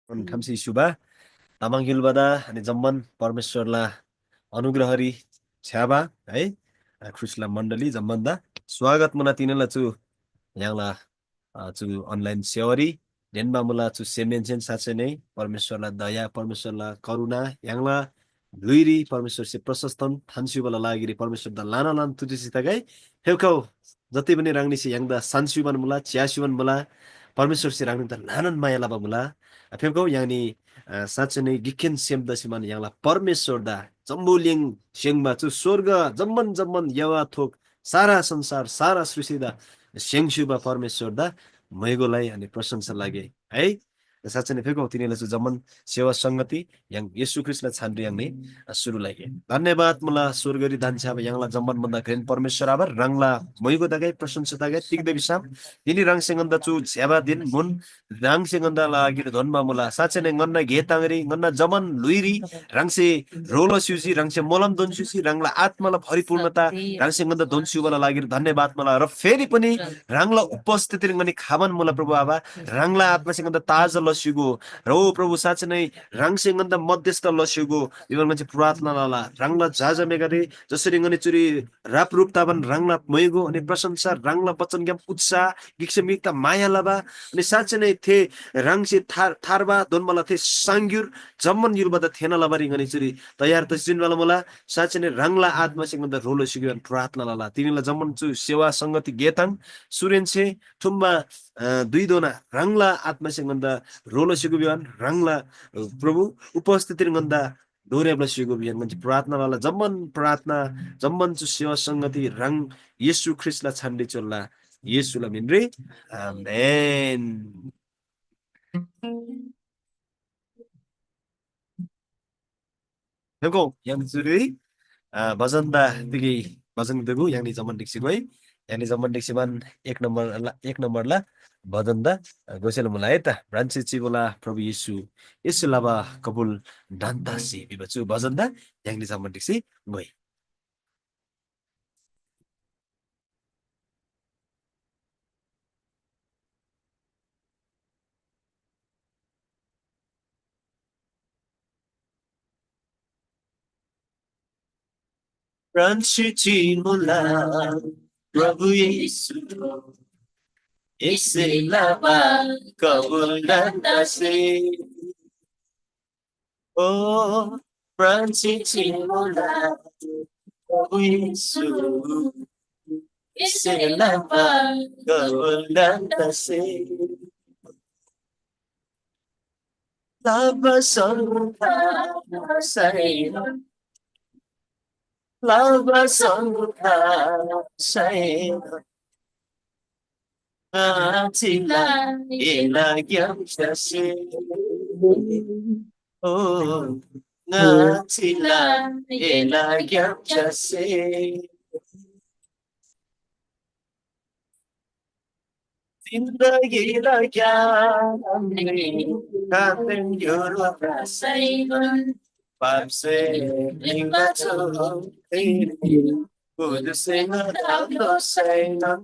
Kamsi Suba, Tamang Hilbada, अनि जम्मन परमेश्वरला अनुग्रहरी छ्याबा है ख्रिस्टला मण्डली जम्मन्दा स्वागत मुना तिनला छु यहाँला छु अनलाइन सेवरी डेनमा मुला छु सेमेन्सेन साचे नै परमेश्वरला दया परमेश्वरला करुणा यहाँला लुइरी परमेश्वर से प्रशस्तन थान्सुबला लागिरी परमेश्वर द लाना लान तुजिसितगै हेउकौ जति पनि राङ्निसी यहाँदा सान्सुबन मुला च्यासुबन मुला परमेश्वर से राङ्नि त लानन माया लाबा मुला फेउकौ यानी साँच्चै नै गिखेन सेम्दसिमान यहाँला परमेश्वर दा जम्बुलिङ सेङमा छु स्वर्ग जम्मन जम्मन यवा थोक सारा संसार सारा सृष्टिदा सेङसुबा परमेश्वर दा मैगोलाई अनि प्रशंसा लागे है साँच्चै नै फेको तिनीलाई चाहिँ जम्मन सेवा संगति yang Yesus Kristus छान्द्री yang ni सुरु lagi. धन्यवाद मुला स्वर्गरी दान्छ अब यहाँलाई जम्मन बन्दा ग्रेन परमेश्वर आबर रङला मैगो दगै प्रशंसा दगै तिग्दै बिसाम तिनी रङ सेगन्दा चु छ्याबा दिन मुन रङ सेगन्दा लागि धन्मा मुला साँच्चै नै गन्ना घेताङरी गन्ना जमन लुइरी रङसे रोल सुसी रङसे मोलम दोन सुसी रङला आत्माला परिपूर्णता रङ सेगन्दा दोन सुबला लागि धन्यवाद मुला र फेरि पनि रङला उपस्थिति गनी खाबन मुला प्रभु आबा रङला आत्मा सेगन्दा ताजा लसिगो र ओ प्रभु साँच्चै नै रङ सेगन्दा मध्यस्थ लसिगो इवन चाहिँ प्रार्थना लाला रङला जाजा मेगरे जसरी गनी चुरी राप रूपतावन रङला मैगो अनि प्रशंसा रङला वचन ज्ञान उत्साह गिक्समिकता माया लबा अनि साँच्चै नै थे रङसे थारबा दोनमला थे सांग्युर जम्मन युलबदा थेना लबारी गनी चुरी तयार त जिनवाला मला साँच्चै नै रङला आत्मा सेगन्दा रोलो सिग्यो प्रार्थना लाला तिनीला जम्मन चु सेवा संगति गेताङ सुरेन्से ठुम्बा दुई दोना रङला आत्मा सेगन्दा रोलो सिग्यो रङला प्रभु उपस्थिति गन्दा डोरेब्ला सिगो बिहान मान्छे प्रार्थना वाला जम्मन प्रार्थना जम्मन चु सेवा संगति रङ येशू ख्रिस्टला छान्डी चोल्ला येशूला मिन्रे आमेन हेको yang जुरी भजनदा दिगी भजन देगु यानी जम्मन दिक्सी गई यानी जम्मन दिक्सीमान एक नम्बरला भजनदा गोसेल मुला है त ब्रान्ची चिबोला प्रभु येशू येशू लाबा कबुल दान्तासी बिबचु भजनदा यानी जम्मन दिक्सी गई ब्रान्ची चिबोला प्रभु येशू येशू लाबा कबुल दान्तासी Oh, Franciscinola, oh Yesus, Iselapa, Gawalantase, Lava Santa Saina, Lava Santa Saina, Atila, Ilagyam Shase. Oh, ngatila ilagyam chase. Zindagi lagyam amni katen yoro prasaivan. Papse lingbato tiri udse nadalo sainam.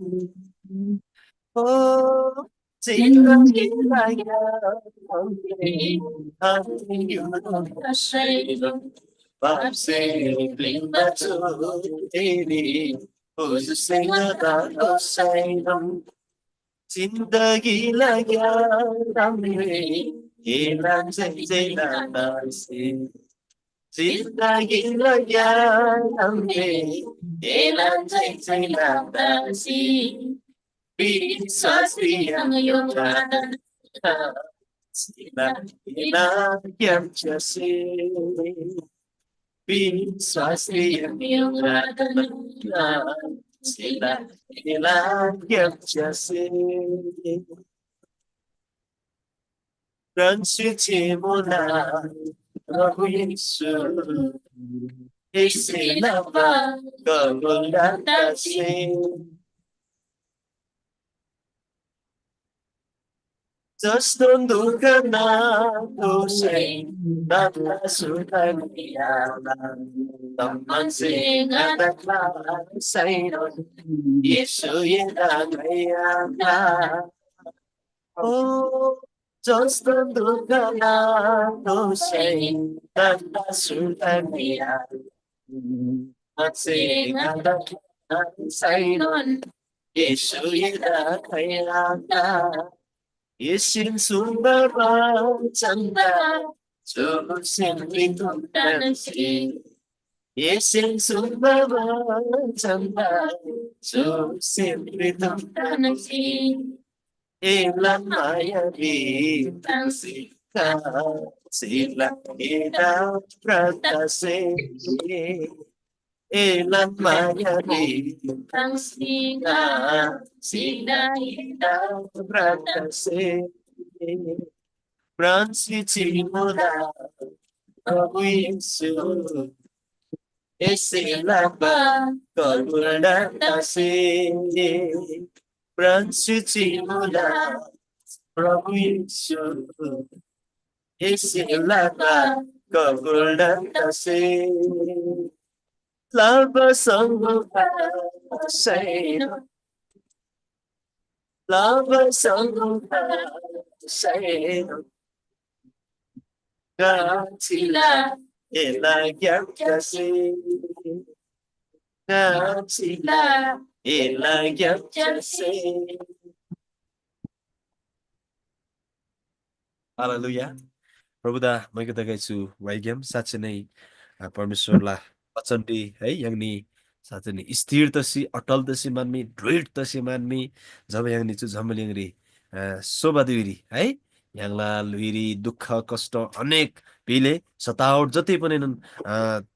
Oh, zindagi lagyam amni katen yoro prasaivan. Papse lingbato tiri udse nadalo sainam. जिंदगी लगा हमने येला जैला से जिंदगी लगा हमने येला जैला से विश्वासी हम योगा सिला येला क्या चसे विश्वासी हम yoga Sila ilagyam chase Francisci mula Prabhu Yesu Isilapa Gawalantase Justong dukana Tusay Natasukan iyalan Taman singatakla Sayron Yesu yenagayana Oh जस्तो दुःख लाग्दो सैतन्दा सुतनिया Masihada Sainon Yesu ida kairata Yesin sumbara chanda Josin vitundanasi Yesin sumbara chanda Josin vitundanasi Ilan maya vitansi Sila ida pratase Ilan mayari ang sila ida pratase Pransi chimula Awisu Esilapa Kalpulatase Pransi chimula Awisu Esilapa Kalpulatase Lava Sangha Saino Lava Sangha Saino Gatila Ela Gyakasi Gatila Ela Gyakasi Hallelujah. Prabhupada मैले देखेछु वाइगम साँच्चै नै परमेश्वरलाई वचन दिई है यहाँनि साँच्चै नै स्थिर तसी अटल तसी मान्मी दृढ तसी मान्मी जब यहाँनि चु झमलिङरी शोभादेवी है यहाँला लुइरी दुःख कष्ट अनेक पिले सतावट जति पनि नन्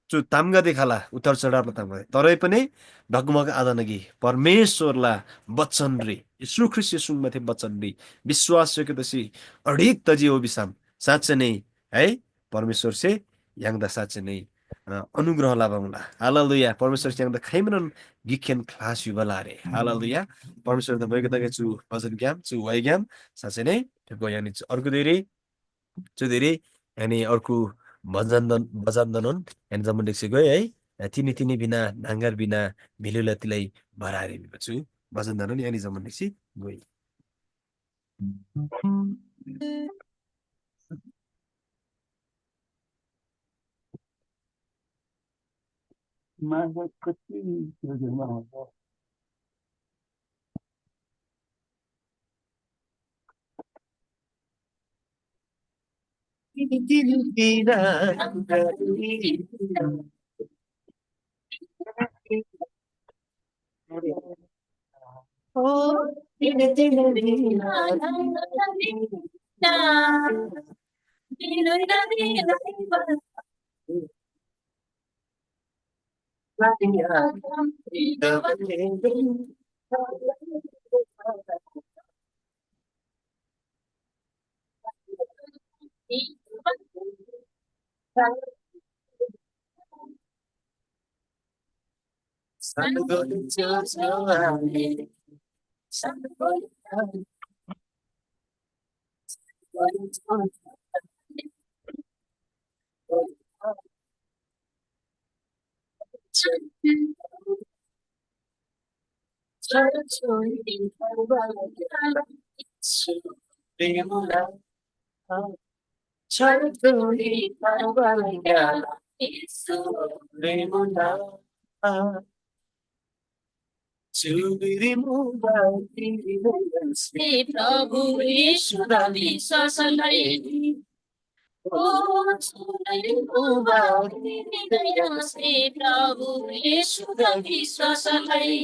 चु तामगा देखाला उतार चढाव तामगा तरै पनि ढकमग आदनगी परमेश्वरला वचन रे यीशु ख्रीष्ट सुङमाथि वचन रे विश्वास सकेपछि अडिक तजी ओबिसाम साँच्चै नै है परमेश्वर से याङदा साँच्चै नै अनुग्रह लाभाउँला हालेलुया परमेश्वर से याङदा खैमनन गिखेन क्लास युबला रे हालेलुया परमेश्वर त भएको तके छु भजन ज्ञान छु वाइ ज्ञान साँच्चै नै त्यो यानि छु धेरै यानि अर्को भजन यानि जम्मन देख्छ गए है तिनी तिनी बिना नाङ्गार बिना मिलुला तिलाई भरारे छु भजन दनन यानि जम्मन देख्छ गए प्रभु यीशुदा विश्वासलाई प्रभु यीशुदा विश्वासलाई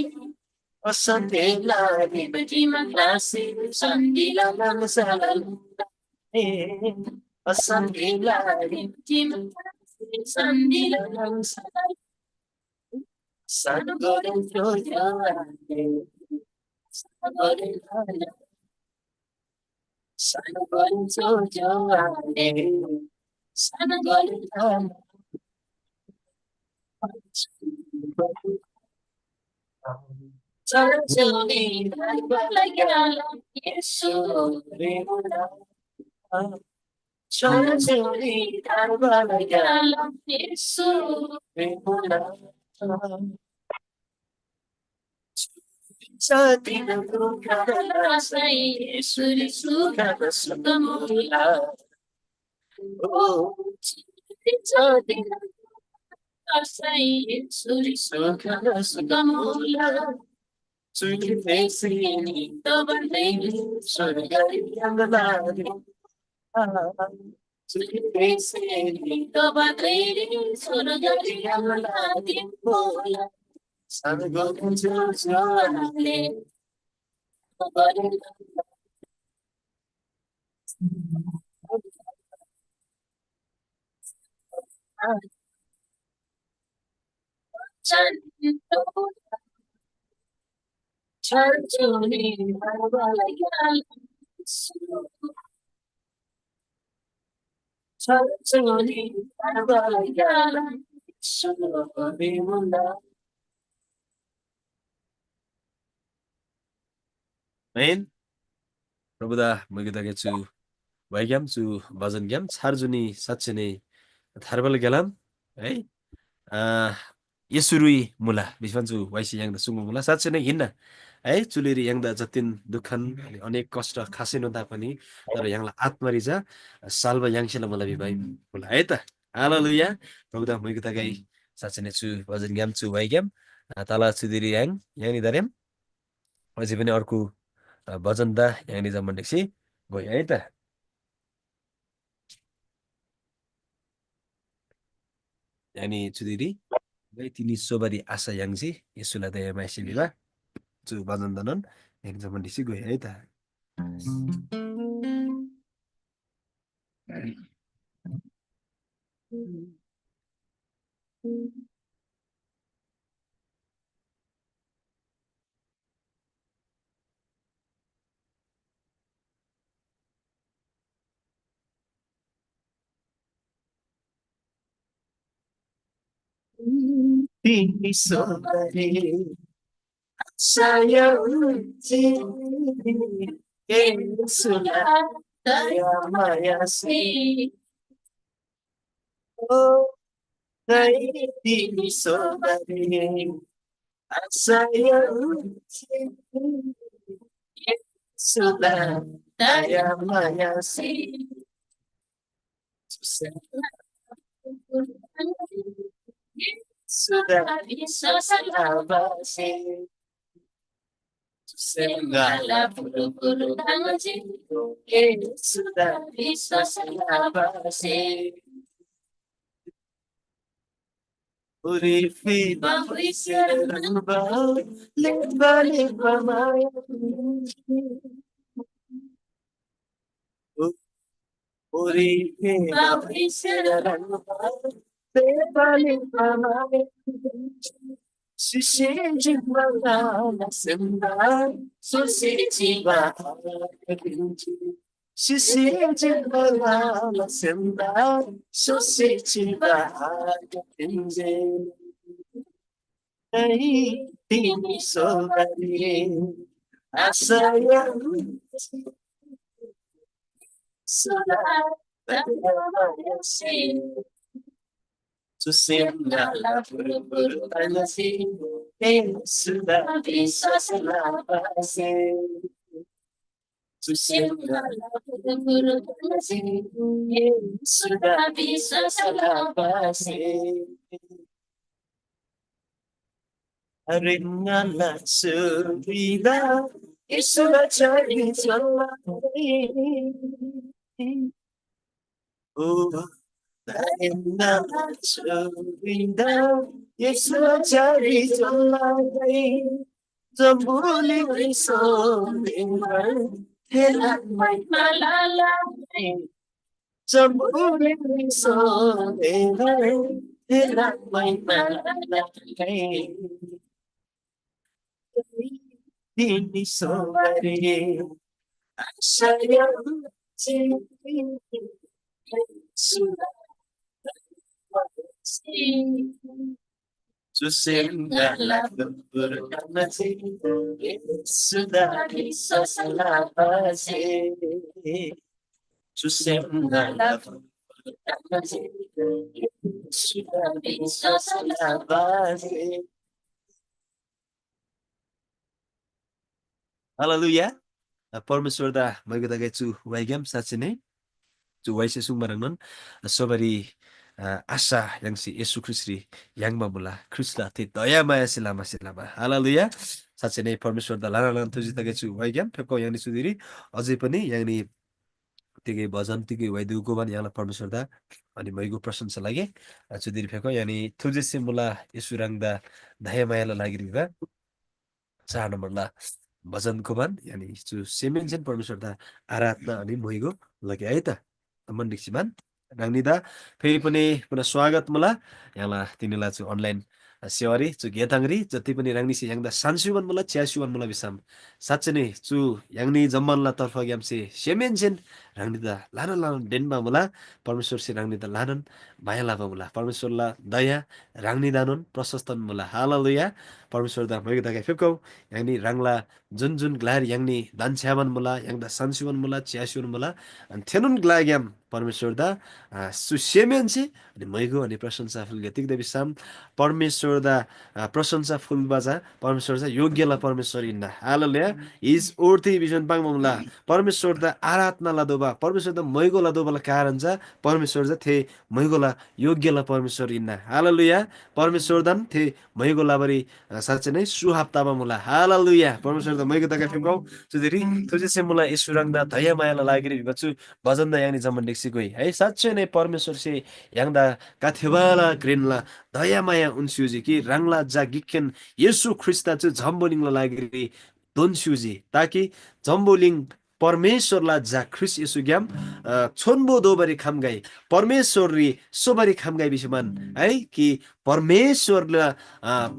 असन्देला निबजिमा क्लासे सन्दिला मनसाल असन्देला निबजिमा क्लासे Sandila मनसाल Sangorin Joyane Sangorin Joyane Sangorin Sanjoli Balagala Yesu Remuna Sanjoli Balagala Yesu Remuna Satin kala sai suri suka sukamula. Oh, satin kala sai suri suka sukamula. Suri fesi to bandei suri yang lagi. Suri fesi to bandei suri yang lagi. Bola, sangat jauh Main, Roboda Mugitagetsu, Waigam to Bazangam, Sarjuni, Sachene, Tharbal Galam, eh? Yesurui mula, Bifanzu, Waisi yang the Sungu mula, Sachene hinda, eh? Tuliri yang the Jatin Dukan, Onek Costa, Casino Tapani, the Yangla Atmariza, Salva Yangshela Mulabi mula, Eta, Hallelujah, Roboda Mugitagai, Sachene to Bazangam to Waigam, Tala to the Yang Darem, was even Orku. भजन दा यहाँनिर जमण्डेक्सी गयो है त यानी चुदिरी गई तिनी सोबारी आशा याङसी यसुला दया माइसिलिबा चु भजन दनन यहाँनिर जमण्डेक्सी गयो है त तिमी सोबारी आशा याङसी यसुला दया मायासी ओ गई तिमी सोबारी आशा Yangsi sudah daya mayasi sudah bisa salabasi segala bulu-bulu tangan sudah bisa salabasi Urifi bahri serba leba maya Urifi bahri serba leba maya Sushi mana sembah sushi Sushi mana sembah sushi Hey, tini sobari asaya sudah terbayasi Susimala buru-buru tanasi sudah bisa selapasi Susimala buru-buru tanasi sudah bisa selapasi Ringanlah surida sudah jadi selapasi Oh Ringanlah surida sudah jadi selapasi Zambuli risolingan Helang may malalangin Zambuli risolingan Helang may malalangin Dini sobari Sayang Sudah Susimlah berkanasi sudah bisa selapasi Susimlah berkanasi sudah bisa selapasi Haleluya. Permeswara magadaga chu waigam sachine chu waise sungmarangnon sobari asa yang si Yesus Kristus yang mamula Kristus ti daya maya silama silama. Haleluya. Sachine permeswar da lana lana tuji taga chu waigam pheko yang ni sudiri अझै पनि yang ni तिकै भजन तिकै वाइदुको पनि यहाँलाई परमेश्वर दा अनि मैगो प्रशंसा लागे चुदिरी फेको यानी थुजेसे मुला यसुराङदा धाया मायाला लागिरिबा 4 नम्बरला भजनको बान यानी चु सेमेन्जेन परमेश्वर दा आराधना अनि मैगो लगे है त मन दिक्सिमान नांनिदा फेरि पनि पुनः स्वागत मुला यहाँला तिनीला चु अनलाइन सेवारी चु गेताङ्री जति पनि राङ्निसी याङदा सान्सुवन मुला च्यासुवन मुला बिसाम साँच्चै नै चु याङनी जम्मनला तर्फ ग्यामसे सेमेन्जेन राङ्निदा लान लान डेनमा मुला परमेश्वर से राङ्निदा लानन माया लाभा मुला परमेश्वरला दया राङ्नी दानुन प्रशस्तन मुला हालेलुया परमेश्वर दा मैगो दागा फेकौ याङनी राङ्ला जुन जुन ग्लार याङनी दान्छ्यावन मुला याङदा सान्सुवन मुला च्यासुवन मुला अनि थेनुन ग्लाग्याम परमेश्वर दा सुसेमेन्से अनि मैगो अनि प्रशंसा फुल गतिक देवी साम परमेश्वर दा प्रशंसा फुल बाजा परमेश्वर दा योग्यला परमेश्वर इन्ना हालेलुया इज ओर्थि विजन पाङमला परमेश्वर दा आराधना लादोबा परमेश्वर दा मैगो लादोबाला कारण जा परमेश्वर जा थे मैगोला योग्यला परमेश्वर इन्ना हालेलुया परमेश्वर दान थे मैगो लाबरी साँच्चै नै सुहाप्तामा मुला हालेलुया परमेश्वर दा मैगो दाका फिमगौ जुदिरी तुझे मुला ईश्वरंदा दया मायाला लागिरि बच्चु भजन दा यानी जमन डेक्सी गई है साँच्चै नै परमेश्वर से याङदा काथेवाला ग्रेनला दया माया उन्स्युजी कि राङला जा गिक्केन येसु ख्रिस्ता चु झम्बोलिङला लागिरि दोन्स्युजी ताकि जम्बोलिङ परमेश्वरला जा ख्रिस येसु ग्याम छोन्बो दोबरी खामगाई परमेश्वरी सोबरी खामगाई बिसमान है कि परमेश्वरला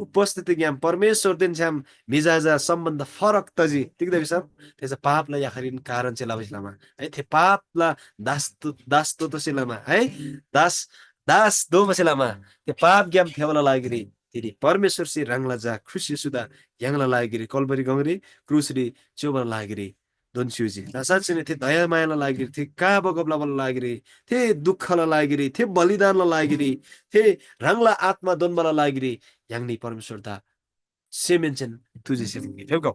उपस्थिति ज्ञान परमेश्वर दिन छ्याम मिजाजा सम्बन्ध फरक तजी तिक्दै बिसम त्यसै पापलाई याखरिन कारण चाहिँ लामा है ते पापला दास तो सिलामा है दास दो मसिलामा ते पाप ज्ञान थेवला लागिरी तिरी परमेश्वर से रंगला जा खुशी सुदा यांगला लागिरी कलबरी गंगरी क्रुसरी चोबला लागिरी दोन्स्युजी साँच्चै नै थिए दया मायालाई लागिरी थिए कहाँ बगबलाबला लागिरी थिए दुःखलाई लागिरी थिए बलिदानलाई लागिरी थिए रंगला आत्मा दोनबला लागिरी याङनी परमेश्वर दा सेमेन्चन तुझे से फेउको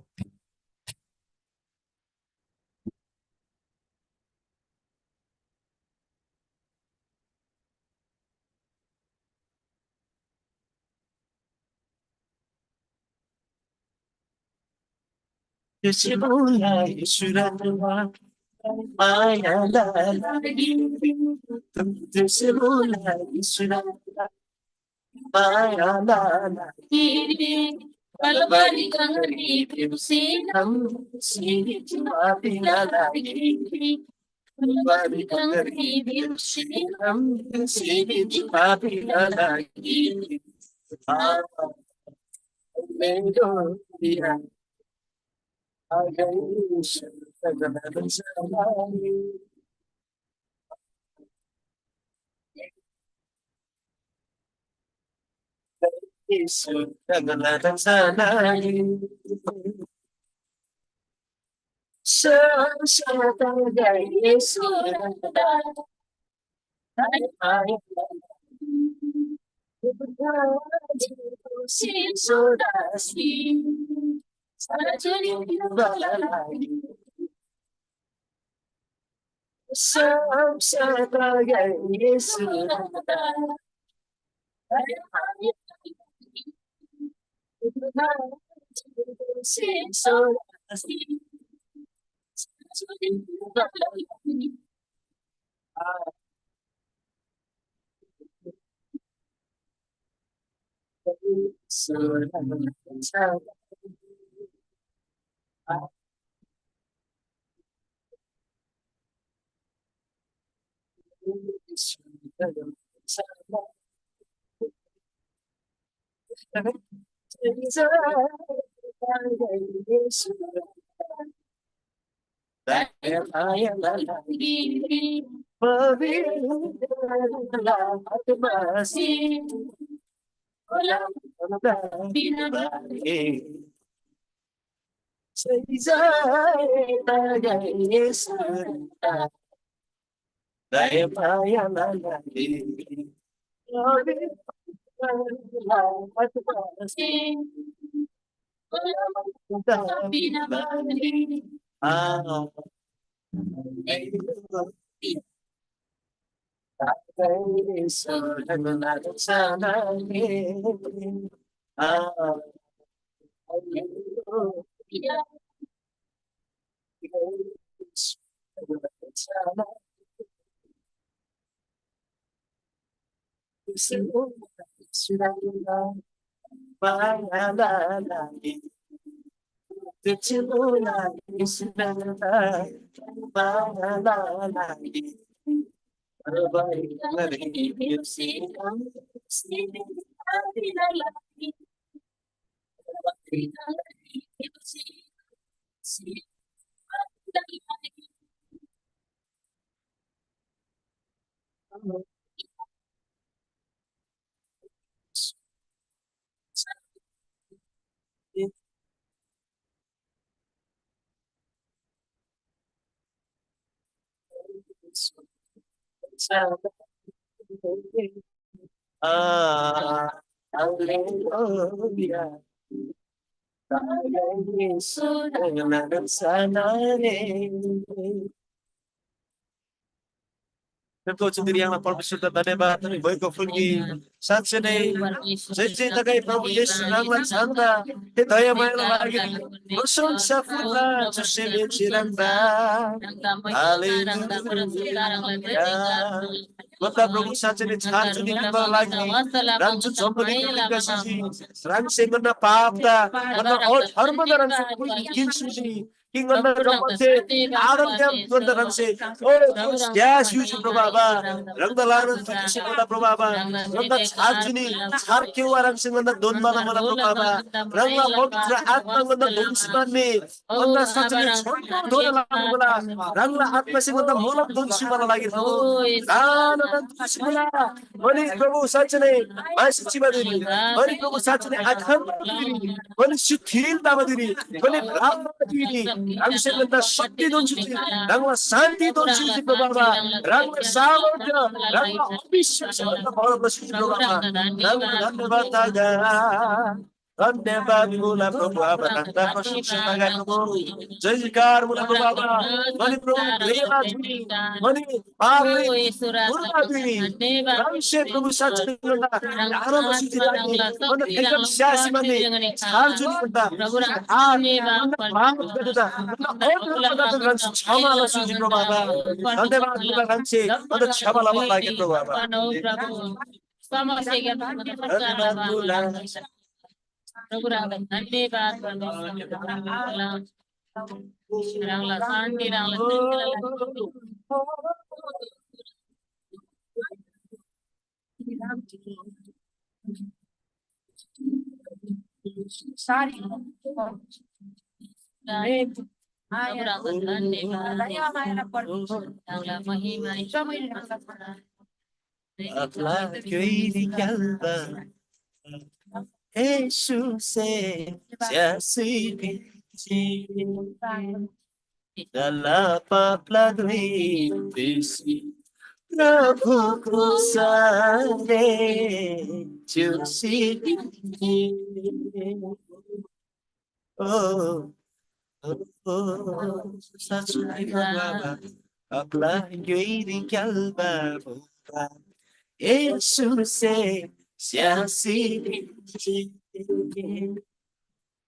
binabalik. Hallelujah. Engkau sendiri yang permiso dan hebat, baik kau pergi saat ini. Saya takai Prabhu Yesus nama Santa, hidayah mana lagi? Musuh safuna, susah ciranda. Haleluya. Mata Prabhu saat ini saat ini kita lagi. Rangsu jomblo kita kasih. Rangsu mana papda, mana harmona rangsu kinsuji. King on the Ramase, Adam Camp on the Ramse, oh, yes, you should Probaba, Rangalan, Shimada Probaba, Ranga Arjuni, Sarkiu Aramsing on the Donbana Probaba, Ranga Motra Atman on the Dunsmani, on the Saturday, Dona Ranga Atmasing on the Mola Dunsimana like it. Mani Prabhu Sachane, my Sichibadiri, Mani Prabhu Sachane, Akhamadi, Mani Shutil Dabadiri, Mani Brahmadiri. Abhishek ganda shakti donchuchi, rangla shanti donchuchi Baba, rangla samarthya, rangla abhishek ganda bhalo donchuchi Baba, rangla dhanyavad daga, dhanyavad mula Baba, rangla प्रशंसा लगाई प्रभु, जय जयकार मुला Baba, money प्रभु प्रेमा धुनी, money पापी मुला धुनी, रंशे प्रभु सच्चे गंदा, याना मसीती जागी, मनी एकदम सियासी मनी, चार जुनी गंदा, मांग गंदा, और रंश क्षमा लसूजी प्रभु बाबा, धन्यवाद मुला रंशे, मनी क्षमा लवा लागे प्रभु बाबा, धन्यवाद मुला प्रभु राम धन्यवाद रंगला शांति sari Jesus dalam papladri visi Prabhu kusane jusi oh oh sachai baba apla yiri kalba baba Jesus siasi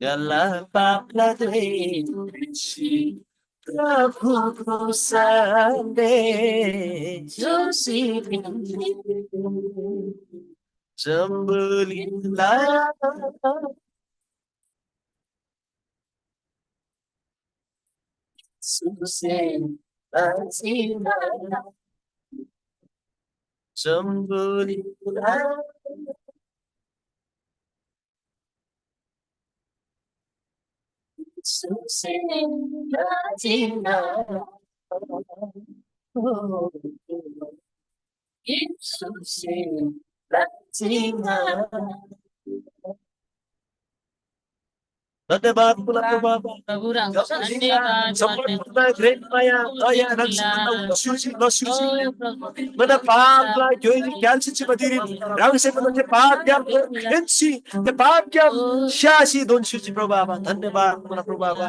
dalam papladri visi Prabhu kusane jusi jambulillah Susen Azina jambulillah Susen Azina Susen Azina धन्यवाद मुला प्रभु सम्पूर्ण great माया दया Mana paap la join cancer ci badiri rang se mana te paap gam ensi te paap gam shashi don shuji prabhava धन्यवाद mana prabhava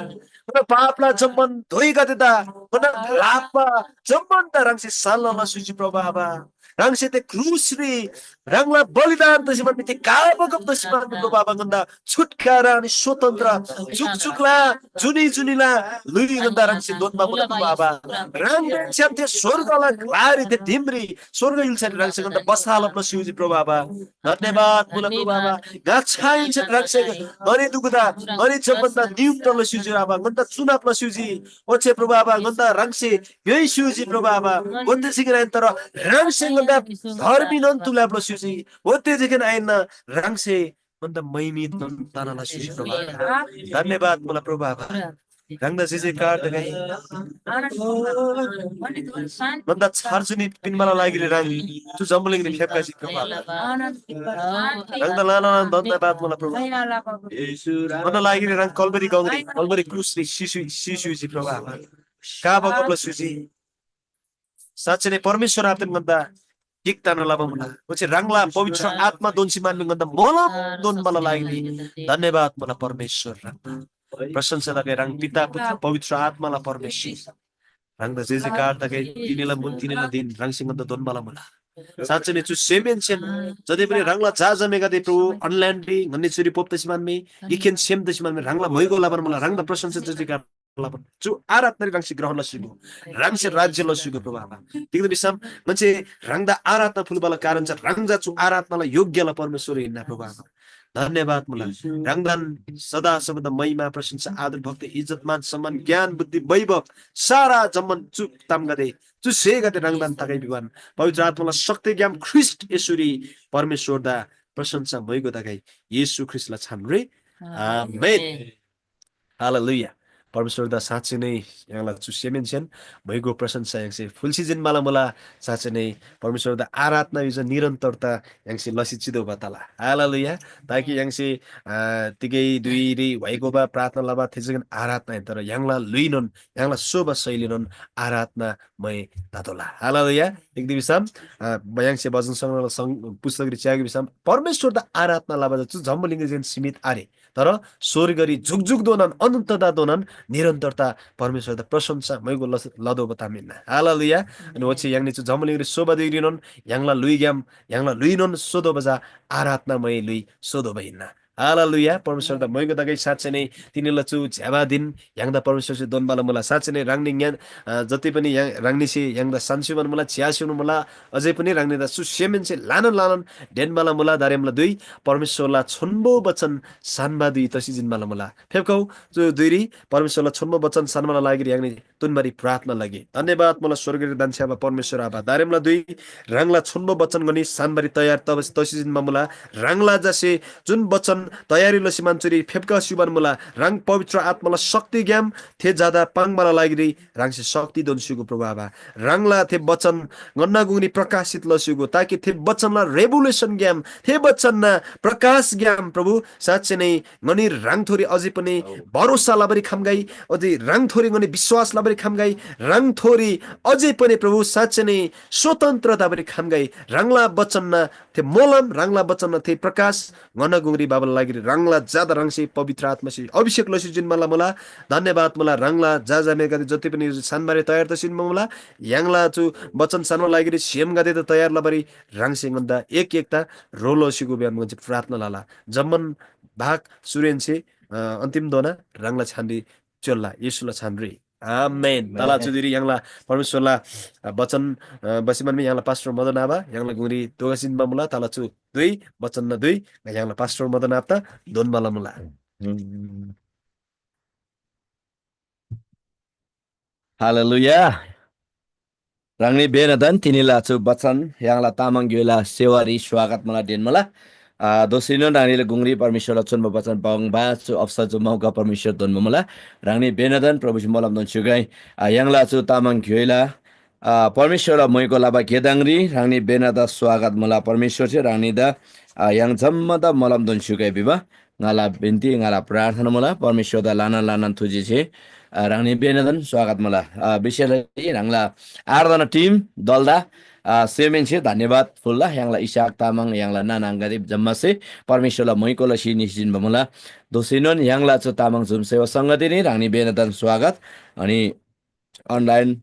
mana paap la jamban dhoi ga deda mana lapa jamban da rang se sala la shuji prabhava rang se te krusri rang la balidan त जीवन में ते काबो गप त सीमा प्रभु गन्दा छुटकारा अनि स्वतन्त्र जुकजुकला जुनीला लुई गन्दा रङ से दोनमा मुला प्रभु रङ छ्याम ते स्वर्गला ग्लारी ते तिम्री स्वर्ग इल्छन रङ से गन्दा बसाल अपना शिवजी प्रभु धन्यवाद मुला प्रभु गाछाइ छ रङ से गरे दुगदा गरे चपन्दा नियुक्त ल शिवजी प्रभु गन्दा चुनाव ल शिवजी ओछे प्रभु गन्दा रङ से यही शिवजी प्रभु गन्दा सिगरेन तर रङ से गन्दा धर्मी नन तुला ल शिवजी ओते जगन आइन रङ से गन्दा महिमित तानाला शिवजी प्रभु धन्यवाद मुला प्रभु रंगदा से कार दगाई बंदा छारजुनी पिनमाला लागिले रंग तु जम्बलिङ नि फेपका सिक रंगदा लाना धन्यवाद मुला प्रभु बंदा लागिले रंग कलबरी गंगरी कलबरी क्रुस रि शिशु जी प्रभु का बगबल सुजी साच्चै नै परमेश्वर आत्मा गन्दा ठिक ताना लाबा मुला पछि रंगला पवित्र आत्मा दोनसी मान्नु गन्दा मोला दोन मला लागिले धन्यवाद मुला परमेश्वर प्रशंसा लगे रंग पिता पुत्र पवित्र आत्माला परमेश्वर रंग जे कार तके तिनीला मुन तिनीला दिन रंग सिंह त दोन बाला मुला साच्चै नै छु सेमेन छेन जदि पनि रंगला जाजमेगा दे प्रभु अनलाइन रि गन्ने चुरी पोप्तसी मानमे इकेन सेम दसी मानमे रंगला भइगो लाबर मुला रंग द प्रशंसा जे कार लाबर छु आराधना रंग से ग्रहण लसिगो रंग से राज्य लसिगो प्रभु बाबा तिगदे बिसम मन्छे रंग द आराधना फुलबाला कारण छ रंग जा छु आराधनालाई योग्यला परमेश्वर हिन्ना प्रभु बाबा धन्यवाद मुला रंगदान सदा सबदा महिमा प्रशंसा आदर भक्ति इज्जत मान सम्मान ज्ञान बुद्धि वैभव सारा जम्मन चुप ताम गदे चुसे गदे रंगदान तकै विवान पवित्र आत्मालाई शक्ति ज्ञान ख्रीष्ट येशूरी परमेश्वर दा प्रशंसा भइगो तकै येशू ख्रीष्टलाई छाम्रे आमेन हालेलुया परमेश्वर दा साँच्चै नै यहाँलाई चुसेमेन छन् भइगो प्रशंसा यहाँसे फुल सिजन माला मला साँच्चै नै परमेश्वर दा आराधना युज निरन्तरता यहाँसे लसिचिदो बताला हालेलुया ताकि यहाँसे तिकै दुई रि भएको बा प्रार्थना लबा थेजगन आराधना तर यहाँला लुइनन यहाँला शोभा शैलीनन आराधना मय तातोला हालेलुया एक दिवसम यहाँसे भजन संग्रह पुस्तक रि च्यागे बिसम परमेश्वर दा आराधना लबा जु जम्बलिङ जेन सीमित आरे तर स्वर्गरी जुगजुग दोनन अनन्तता दोनन निरन्तरता परमेश्वर द प्रशंसा मैगो लदो बतामिना हालेलुया अनि वछि यांगनि छु जमलिङ रे सोबा दिरिनन यांगला लुइग्याम यांगला लुइनन सोदो बजा आराधना मै लुइ सोदो बहिना हालेलुया परमेश्वर द मैगो दगै साच्चै नै तिनीला छु झ्याबा दिन यांगदा परमेश्वर से दोनबाला मला साच्चै नै रांगनि ज्ञान जति पनि रांगनि से यांगदा सान्सिवन मला छियासिवन मला अझै पनि रांगनि द सुसेमेन से लानन लानन डेनबाला मला दारेमला दुई परमेश्वरला छन्बो वचन सानबा दुई तसिजिन मला मला फेपकौ जो दुईरी परमेश्वरला छन्बो वचन सानमाला लागि यांगनि तुनमारी प्रार्थना लागि धन्यवाद मला स्वर्गीय दानस्याबा परमेश्वर आबा दारेमला दुई रांगला छन्बो वचन गनि सानबारी तयार तसिजिन मला रांगला जसे जुन वचन तयारी लसिमानचुरी फेपका सुबन मला रंग पवित्र आत्माला शक्ति ज्ञान थे ज्यादा पाङमाला लागि रंग से शक्ति दोनसुगो प्रभाव रंगला थे वचन गन्ना गुनी प्रकाशित लसुगो ताकि थे वचनला रेभुलेसन ज्ञान थे वचनना प्रकाश ज्ञान प्रभु साच्चै नै गनि रंग थोरी अझै पनि भरोसा लाबरी खामगाई अझै रंग थोरी गनि विश्वास लाबरी खामगाई रंग थोरी अझै पनि प्रभु साच्चै नै स्वतन्त्रता बरी खामगाई रंगला वचनना थे मोलम रंगला वचनना थे प्रकाश गन्ना गुंगरी बाबा लागि रंगला ज्यादा रंग से पवित्र आत्मा से अभिषेक लसिजिन मला मला धन्यवाद मला रंगला जाजा मेगा जति पनि सानबारे तयार त सिन मला यांगला छु वचन सानो लागि सेम गदे त तयार लबरी रंग से गन्दा एक एकता रोलो सिगु बिहान मन्छ प्रार्थना लाला जम्मन भाग सुरेन से अन्तिम दोना रंगला छान्दी चल्ला येशुला छान्री आमेन तला चुदिरी यांगला परमेश्वरला वचन बसिमन में यांगला पास्टर मदन आबा यांगला गुरी तोगसिन मुला तला चु दुई वचन न दुई यांगला पास्टर मदन आपता दोन मला मुला हालेलुया रंगनी बेनदन तिनीला छु वचन यांगला तामाङ गेला सेवारी स्वागत मला देन मला दोस्रो रानीले गुंगरी परमेश्वर चुन्म वचन पाउङ बा छु अवसर जो मौका परमेश्वर दोन मला रंगनी बेनदन प्रभु मलम दोन छुगाई यांगला छु तामाङ गेला परमेश्वर मयको लाबा केदांगरी रानी बेनदा स्वागत मला परमेश्वर छे रानी दा yang jamma da malam don shugai biba ngala binti ngala प्रार्थना मला परमेश्वर दा लाना लाना तुझे छे रांगनि बेनदन स्वागत मला विशेषले रांगला आराधना टिम दलदा सेमेन छे धन्यवाद फुल्ला यांगला इसाक तामाङ यांगला नाना गरीब जम्मासे परमेश्वरला मैकोला सिनिसिन बमला दोसिनन यांगला छ तामाङ जुम सेवा संगति नि रांगनि बेनदन स्वागत अनि अनलाइन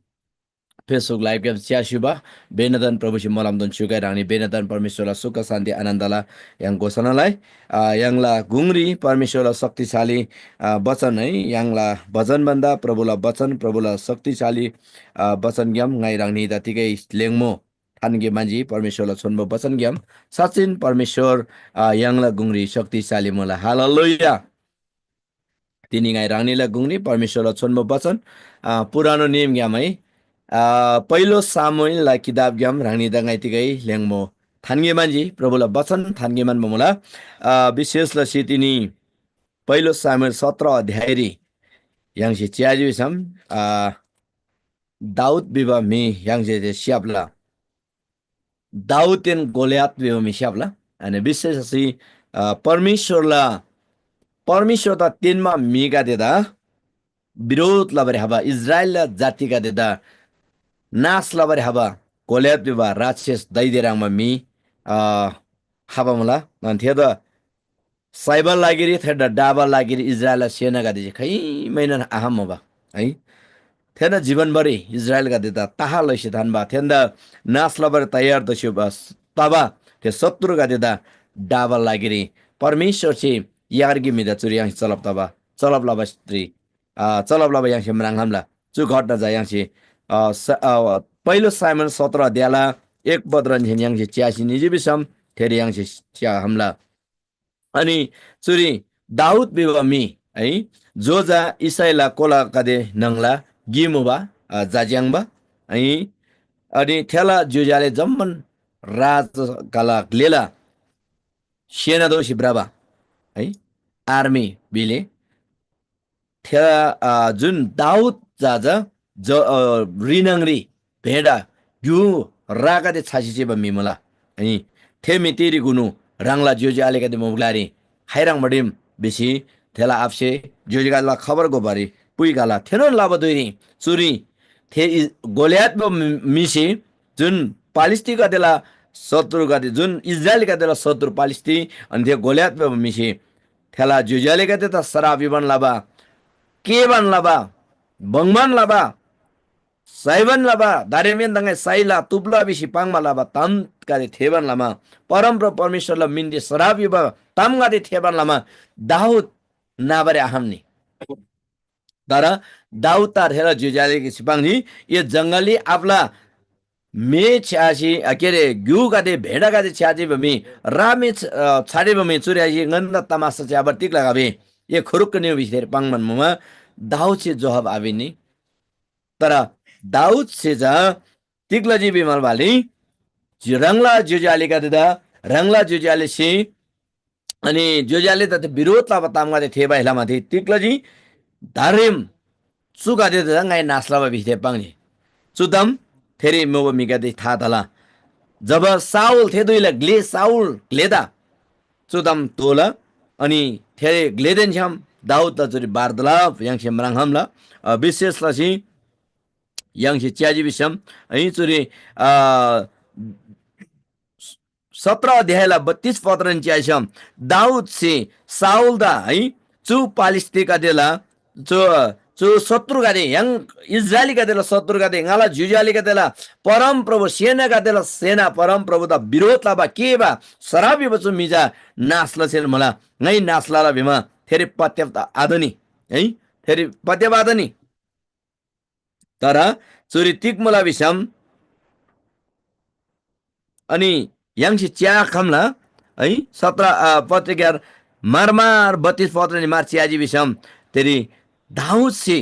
फेसबुक लाइभ गेम च्यासुबा बेनदन प्रभुसी मलामदन सुगाइ रानी बेनदन परमेश्वरलाई सुख शान्ति आनन्दलाई yang घोषणालाई यांगला गुङ्री परमेश्वरलाई शक्तिशाली वचन है यांगला भजनभन्दा प्रभुलाई वचन प्रभुलाई शक्तिशाली वचन ज्ञाम गाई राख्ने जतिकै लेङ्मो थानगे मान्छे परमेश्वरलाई छोन्बो वचन ज्ञाम सचिन परमेश्वर यांगला गुङ्री शक्तिशाली मलाई हालेलुया तिनी गाई राख्नेलाई गुङ्री परमेश्वरलाई छोन्बो वचन पुरानो नियम ज्ञाम है पहिलो सामुएललाई किताब ग्याम रानी दंगाइतिकै ल्याङ्मो थान्गे मान्छे प्रभुलाई वचन थान्गे मान बमुला विशेष ल सितिनी पहिलो सामुएल 17 अध्याय रि यांसे च्याजु सम दाउद विवाह मे यांसे स्यापला दाउद एन गोलियात विवाह मे स्यापला अनि विशेष असि परमेश्वरला परमेश्वर त तिनमा मेगा देदा विरोध लबरे हबा इजरायल जातिका देदा नास लबरे हबा गोलियात विवाह राक्षस दैदेराङमा मी हाबा मला नन्थे द साइबर लागिरि थेड डाबा लागिरि इजरायल सेना गादि खै मैन आहाम बा है थेन जीवनभरि इजरायल गादि त ताहा लैसे धानबा थेन्द नास लबरे तयार दस्यो बस तबा ते शत्रु गादि द डाबा लागिरि परमेश्वर से यारगी मिदा चुरियाङ चलब तबा चलब लबा स्त्री चलब लबा याङसे मराङ हमला चु घटना जा याङसे पहिलो साइमन 17 अध्यायला एक बद्रन झेन्याङसे च्यासी निजी बिसम थेरि याङसे च्या हमला अनि चुरी दाउद बिवामी है जोजा इसाइला कोला कदे नंगला गिमुबा जाज्याङबा है अनि थेला जुजाले जम्मन राज काला लेला सेना दोषी ब्राबा है आर्मी बिले थेला जुन दाउद जाजा ज रिनंगरी भेडा गु रागादे छासिचे बा मिमला अनि थेमी तिरी गुनु रांगला जोजी आलेका दे मोगलारी हाइराङ मडिम बेसी थेला आपसे जोजी गाला खबर गोबारी पुई गाला थेनन लाबा दोइरी चुरी थे गोलियात मिसी जुन पालिस्ती का देला शत्रु का दे जुन इजरायल का देला शत्रु पालिस्ती अनि थे गोलियात मिसी थेला जोजी आलेका दे त शराबी बन लाबा के बन लाबा बंगमान लाबा साइबन लाबा दारेमेन दंगे साइला तुबला बिसी पाङमा लाबा तम गादे थेबन लामा परम परमेश्वरला मिन्दे शराबी बा तम गादे थेबन लामा दाउद नाबरे आहमनी तर दाउद तार हेरा जुजाले कि सिपाङनी ये जंगली आपला मे छ्यासी केरे ग्यू गादे भेडा गादे छ्याजी बमी रामे छाडे बमी चुर्याजी गन्द तमासा च्याबर टिक लगाबे ये खुरुक ने बिसेर पाङमन ममा दाउद से जवाब आवेनी तर दाउद से जा तिक्लजी बिमल वाली रंगला जुजाले का देदा रंगला जुजाले से अनि जुजाले त विरोध ला बताम गादे थे बाइला माथि तिक्लजी धारेम सुगा दे गाई नासला बिथे पाङनी सुदम थेरी मोब मिगा दे था थला जब साउल थे दुइला ग्ले साउल ग्लेदा सुदम तोला अनि थेरे ग्लेदेन छम दाउद त जुरी बारदला यांसे मराङ हमला विशेष लसी यांसे च्याजी विषम ऐ चुरी 17 अध्यायला 32 पत्रन च्यासम दाउद से साउल दा है चु पालिस्ती का देला चु शत्रु का दे यंग इजरायली का देला शत्रु का दे गाला जुजाली का देला परम प्रभु सेना का देला सेना परम प्रभु दा विरोध लाबा के बा शराबी बचु मिजा नासला सेन मला नै नासला बिमा थेरे पत्यता आदनी है थेरे पत्यवादनी तर चुरी तिकमला विषम अनि यांसे च्या खमला है 17 पत्रिका मारमार 32 पत्र मार च्याजी विषम तेरी दाउद से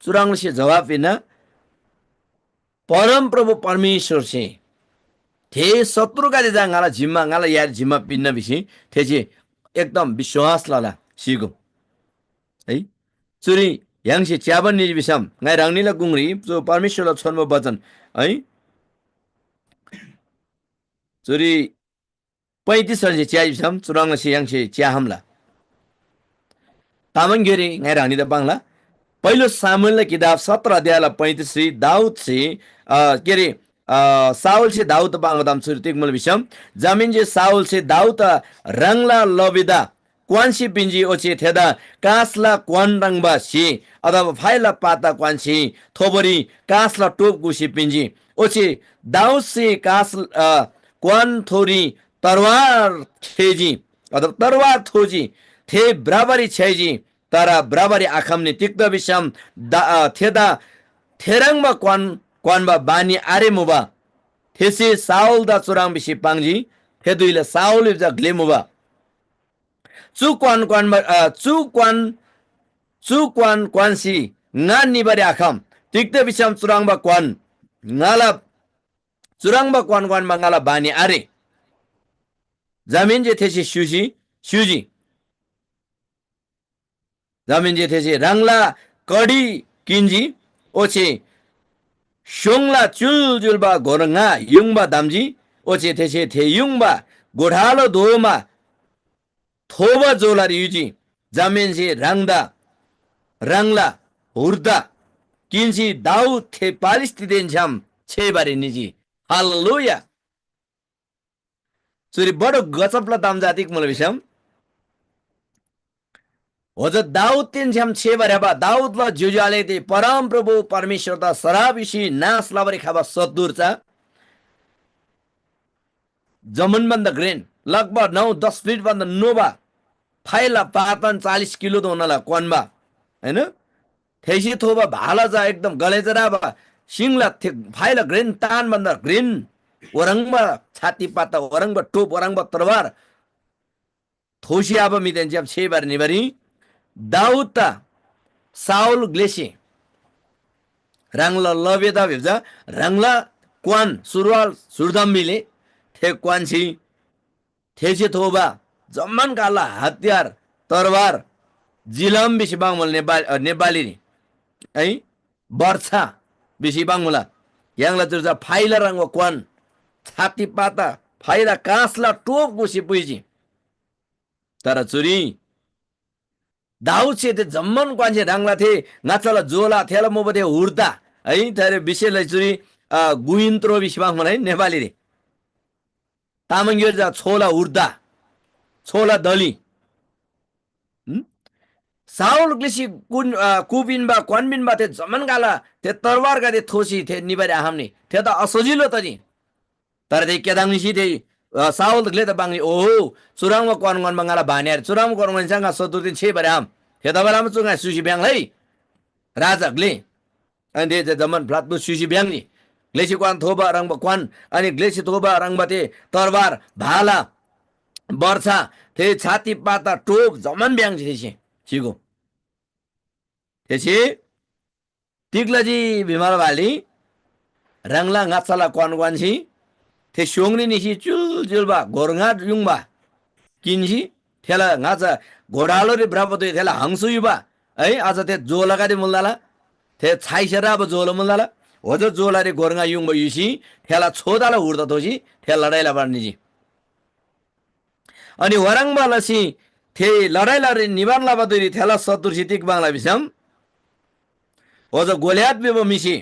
चुरांग से जवाब बिना परम प्रभु परमेश्वर से थे शत्रु का दे गाला जिम्मा गाला यार जिम्मा पिन्न बिसी थे जे एकदम विश्वास लाला सिगो है चुरी यांसे च्याबन नि विषम गाई रांगनीला गुंगरी जो परमेश्वरला छोन्म वचन है चुरी 35 ರಲ್ಲಿ च्या이비삼 주랑의 시향시 च्या함라 तामंगेरी ngay रानी द बांग्ला पहिलो सामुएल किताब 17 अध्यायलाई 35 दाउद से के अरे साउल से दाउद बांगदाम सुरतिक मूल विषम जमीन जे साउल से दाउद रंगला लबिदा क्वान्सी पिंजी ओचे थेदा कासला क्वान रंगबा सी अथवा फाइला पाता क्वान्सी थोबरी कासला टोप गुसी पिंजी ओचे दाउद से कास क्वान थोरी तरवार खेजी अथवा तरवार थोजी थे बराबरी छैजी तारा बराबरी आखमने तिक्द विषम थेदा थेरंगबा क्वानबा बानी आरे मुबा थेसे साउल दा चुराङ बिसी पाङजी थेदुइले साउल जा ग्लेमुबा चु क्वान क्वानसी nga निबरे आखम तिक्द विषम चुराङबा क्वान ngala चुराङबा क्वान ngala बानी आरे जमिन जे थेसी शुजी जमीन जे थेसी रंगला कड़ी किंजी ओचे शोंगला चुलजुलबा गोरंगा युंगबा दामजी ओचे थेसे थे युंगबा गोढ़ालो दोमा थोबा जोला युजी जमीन से रंगला हुर्दा किंसी दाऊ थे पालिस्तिदेन झम छे बारे निजी हालेलुया सुरी बडो गचपला दाम जातिक मूल विषम होज दाऊद तीन झम छे बरेबा दाऊद ल जुजाले ते परम प्रभु परमेश्वर दा सराबिशी नास लाबरे खाबा सदुरचा जमन बन्द ग्रेन लगभग 9-10 फीट बन्द नोबा फाइला पातन 40 किलो दोनला कोनबा हैन थेसी थोबा भाला जा एकदम गलेजरा बा सिंगला थे फाइला ग्रेन तान बन्द ग्रेन ओरंगबा छाती पाता ओरंगबा टोप ओरंगबा तरवार थोसी अब मिदेन जब छे बार निबरी दाऊद साउल ग्लेसी रंगला लबेदा भेजा रंगला क्वान सुरवाल सुरदम्बीले थे क्वानसी थेसे थोबा जम्मन काला हतियार तरवार जिलम बिसी बांगमल नेपाली है बर्छा बिसी बांगमला यांगला तुरजा फाइला रंग क्वान छाती पाता फाइला कासला टोप गुसी पुइजी तर चुरी दाऊद से ते जम्मन क्वान्से रंगला थे नाचला जोला थेला मोबते हुर्ता है थरे विषयलाई चुरी गुइन्त्रो बिसी बांगमल है नेपाली रे तामंगिर जा छोला हुर्दा छोला दली साउल ग्लिसी कुबिन बा क्वानबिन बा ते जमन गाला ते तरवार गा दे थोसी थे निबरे हमने थे त असजिलो त नि तर दे केदाङ निसी थे साउल ग्ले त बांगली ओहो चुराङमा क्वान बंगाला भान्यार चुराङ क्वान संगा सदुदिन छे बरे हम थे त बराम चुङा सुसी ब्याङ है राजा ग्ले अनि दे जमन फ्लातबु सुसी ब्याङ नि ग्लेसी क्वान थोबा रंग क्वान अनि ग्लेसी थोबा रंग बते तरवार भाला वर्षा थे छाती पाता टोप जमन ब्याङ थिसे छिगो त्यसै तिग्लजी भिमाल भाली रंगला ngatsala क्वान छि थे सोंगनी निसी चुल जुलबा गोरङा युङबा किनसी थेला ngaचा घोडालो रे ब्राबो दे थेला हंसुयुबा है आज ते जोलगा दे मुल्लाला थे छाइसेरा अब जोलो मुल्लाला होजो जोला रे गोरङा युङबा युसी थेला छोदाला उड्दा दोसी थे लडाइला बार्नीजी अनि वरङबा लसी थे लडाइला रे निबान लाबा दुरी थेला सतुरसितिक बांगला बिसम होजो गोलियात बेबो मिसी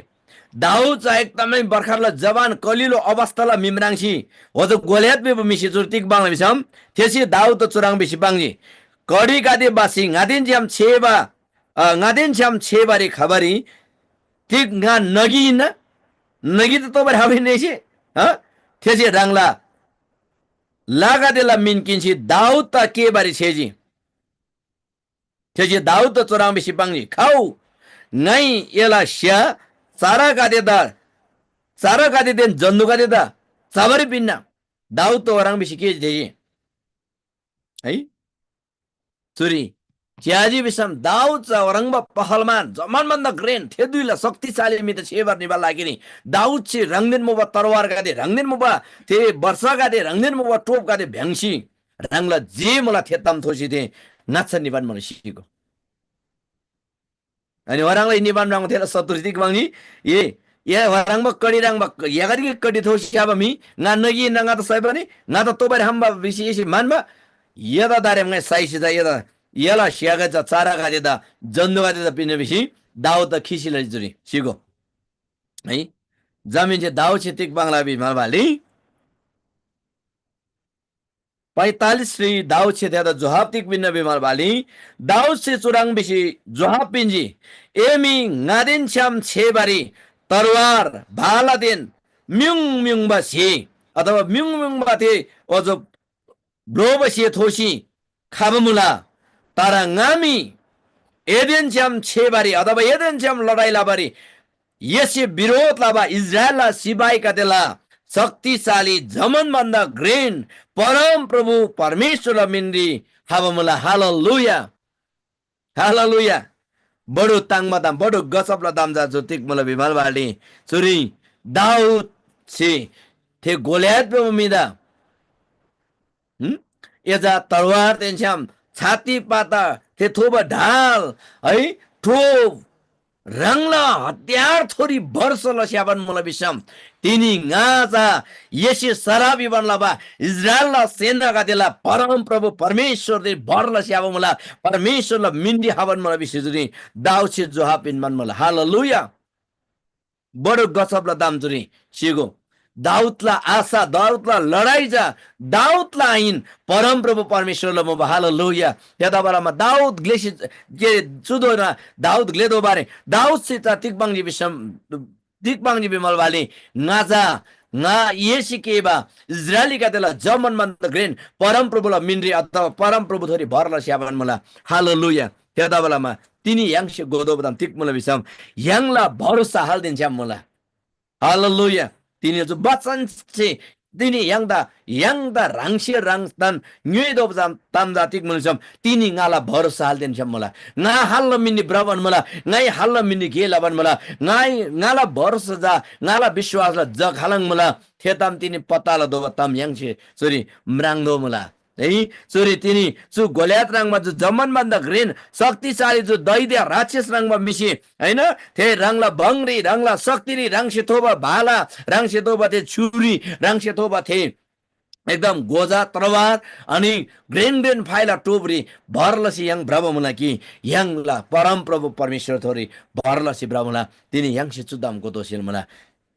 दाऊद चाहिँ एकदमै बर्खरला जवान कलिलो अवस्थाला मिमराङसी होजो गोलियात बेबो मिसी जुर्तिक बांगला बिसम थेसी दाऊद चुराङ बिसी बांगजी कडी गादे बासी ngaden jam छेबारी खबरी ठीक nga नगी न नगी तो बर हाबी नेसी ह थेसी रंगला लागा देला मिनकिनसी दाऊद त के बारी छेजी थेसी दाऊद त चुराङ बिसी बांगजी खाऊ नै एला स्या चारा गादे देन जन्नु गादे दा चाबरी पिन्ना दाऊद तो वरङ बिसी के देजी है चुरी ज्याजी बिसम दाऊद चा वरङबा पहलमान जमान बन्द ग्रेन थेदुइला शक्तिशाली मित छेबर निबा लागिनी दाऊद छि रंगदेन मुबा तरवार गादे रंगदेन मुबा थे वर्षा गादे रंगदेन मुबा टोप गादे भ्याङसी रंगला जे मला थेतम थोसी थे नाच्छ निबान मन सिकेको अनि वरङलाई निबान रंग थेला सतुरसिक बाङनी ए ya warang ba kadirang ba ya gadi kadi tho siapa mi nganagi nanga to sai bani nga to tobar hamba bisi isi man ba ya da dare ngai sai si da ya da yala siaga cha chara ga da जन्नु ga da pine bisi दाउ त खिसिलै जुरी सिगो है जमिन चाहिँ दाउ छितिक बाङ्ला बिमार भाली 45 श्री दाउ छित्या the जोहाबतिक बिन्न बिमार भाली दाउ से चुराङ BC जोहाब पिन्जी Amy ngaden छ्याम छेबारी तरवार भाला दिन म्युङ म्युङ बसी अथवा म्युङ म्युङ बाथे अजो ब्लो बसी थोसी खाबमुला तारा ngaमी एदेन छ्याम छेबारी अथवा एदेन छ्याम लडाई लाबारी यसै विरोध लाबा इजरायलला सिपाहीका तेला शक्तिशाली जमन भन्दा ग्रेन परम प्रभु परमेश्वर मिन्दी हाबमुला हालेलुया हालेलुया बडो ताङमा दाम बडो गसपला दाम जा जोतिक मला बिमाल बाली चुरी दाउद से थे गोलियत पे उम्मीदा एजा तरवार तेन्स्याम छाती पाता थे थोबा ढाल है ठोब रंगला हतियार थोरी वर्ष लस्याबन मला बिसम तिनी गाजा यसी सराबी बनला बा इजरायलला सेना का देला परम प्रभु परमेश्वर दे भरला स्याब मला परमेश्वरला मिन्दी हावन मला बिसजुरी दाउसे जोहापिन मन मला हालेलुया बडो गसबला दामजुरी सिगो दाउदला आशा दाउदला लडाई जा दाउदला आइन परम प्रभु परमेश्वरला म हालेलुया त्यता बेलामा दाउद ग्लेसी के सुदोना दाउद ग्लेदो बारे दाउद सित तिकबाङजी बिसम तिकबाङजी बिमल वाली नाजा nga yesi keba इजरायली का तेला जमन मन द ग्रेन परम प्रभुला मिन्री अथवा परम प्रभु थोरी भरला स्याबन मला हालेलुया त्यता बेलामा तिनी यांगसे गोदो बदाम तिक मला बिसम यांगला भरोसा हाल्दिन छ्याम मला हालेलुया तिनी जो वचन छे तिनी यांगदा राङसे राङतन न्युदो बदाम ताम जातिक मुलसम तिनी गाला भरोसा हाल्दिन छ्याम मला ना हाल्ल मिन्नी ब्रवन मला नाइ हाल्ल मिन्नी गेलाबन मला नाइ गाला भरोसा जा गाला विश्वासला जग हालङ मला थेताम तिनी पताला दो ताम यांगसे सरी म्राङदो मला है चोरी तिनी जो गोलियत रङमा जो जमन भन्दा ग्रेन शक्तिशाली जो दैत्य राक्षस रङमा मिसी हैन थे रङला भङ्री रङला शक्तिरी रङसे थोबा भाला रङसे थोबा थे छुरी रङसे थोबा थे एकदम गोजा तरवार अनि ग्रेन ग्रेन फाइला टोबरी भरलसी yang ब्रह्ममुला कि यंगला परम प्रभु परमेश्वर थोरी भरलसी ब्रह्ममुला तिनी यंगसे चुदाम गोतोसिल मला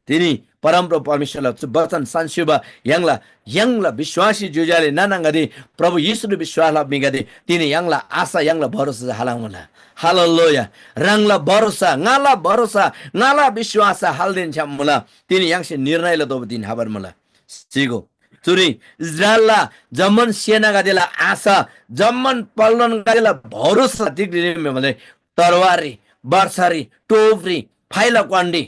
तिनी परम प्रभु परमेश्वरला वचन संस्युबा यंगला विश्वासी जुजाले नानांगदि प्रभु यीशुले विश्वासला मिगदि तिनी यंगला आशा यंगला भरोसा हालाङ मला हालेलुया रंगला भरोसा नाला विश्वास हाल्दिन छ मला तिनी यंगसे निर्णयले दो दिन हाबर मला सिगो चुरी इजरायलला जमन सेना गादेला आशा जमन पल्लन गादेला भरोसा दिग्दिने भने तरवारी बर्सारी टोपरी फाइला क्वान्डी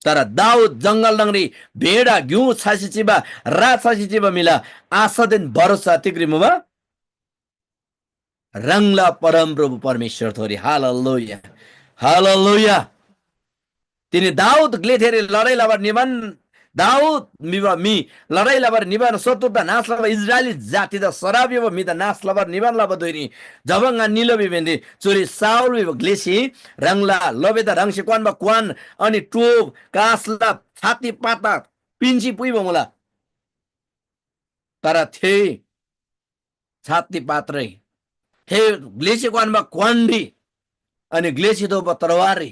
तर दाउद जंगल डंगरी भेडा घिउ छासिचिबा रा छासिचिबा मिला आशा दिन भरोसा तिग्री मुबा रंगला परम प्रभु परमेश्वर थोरी हालेलुया हालेलुया तिनी दाउद ग्लेथेरे लडाई लाबर निबन दाउद मी लडाई लाबर निबन शत्रुता नाश लाबर इजरायली जाति द सराबी व मी द नाश लाबर निबन लाबर दोइनी जबंगा निलबी बेन्दी चोरी साउल व ग्लेसी रंगला लबे द रंगसे क्वान बा क्वान अनि टोब कासला छाती पाता पिन्ची पुइबो मला तर थे छाती पात्रै हे ग्लेसी क्वान बा क्वान्डी अनि ग्लेसी दो बा तरवारी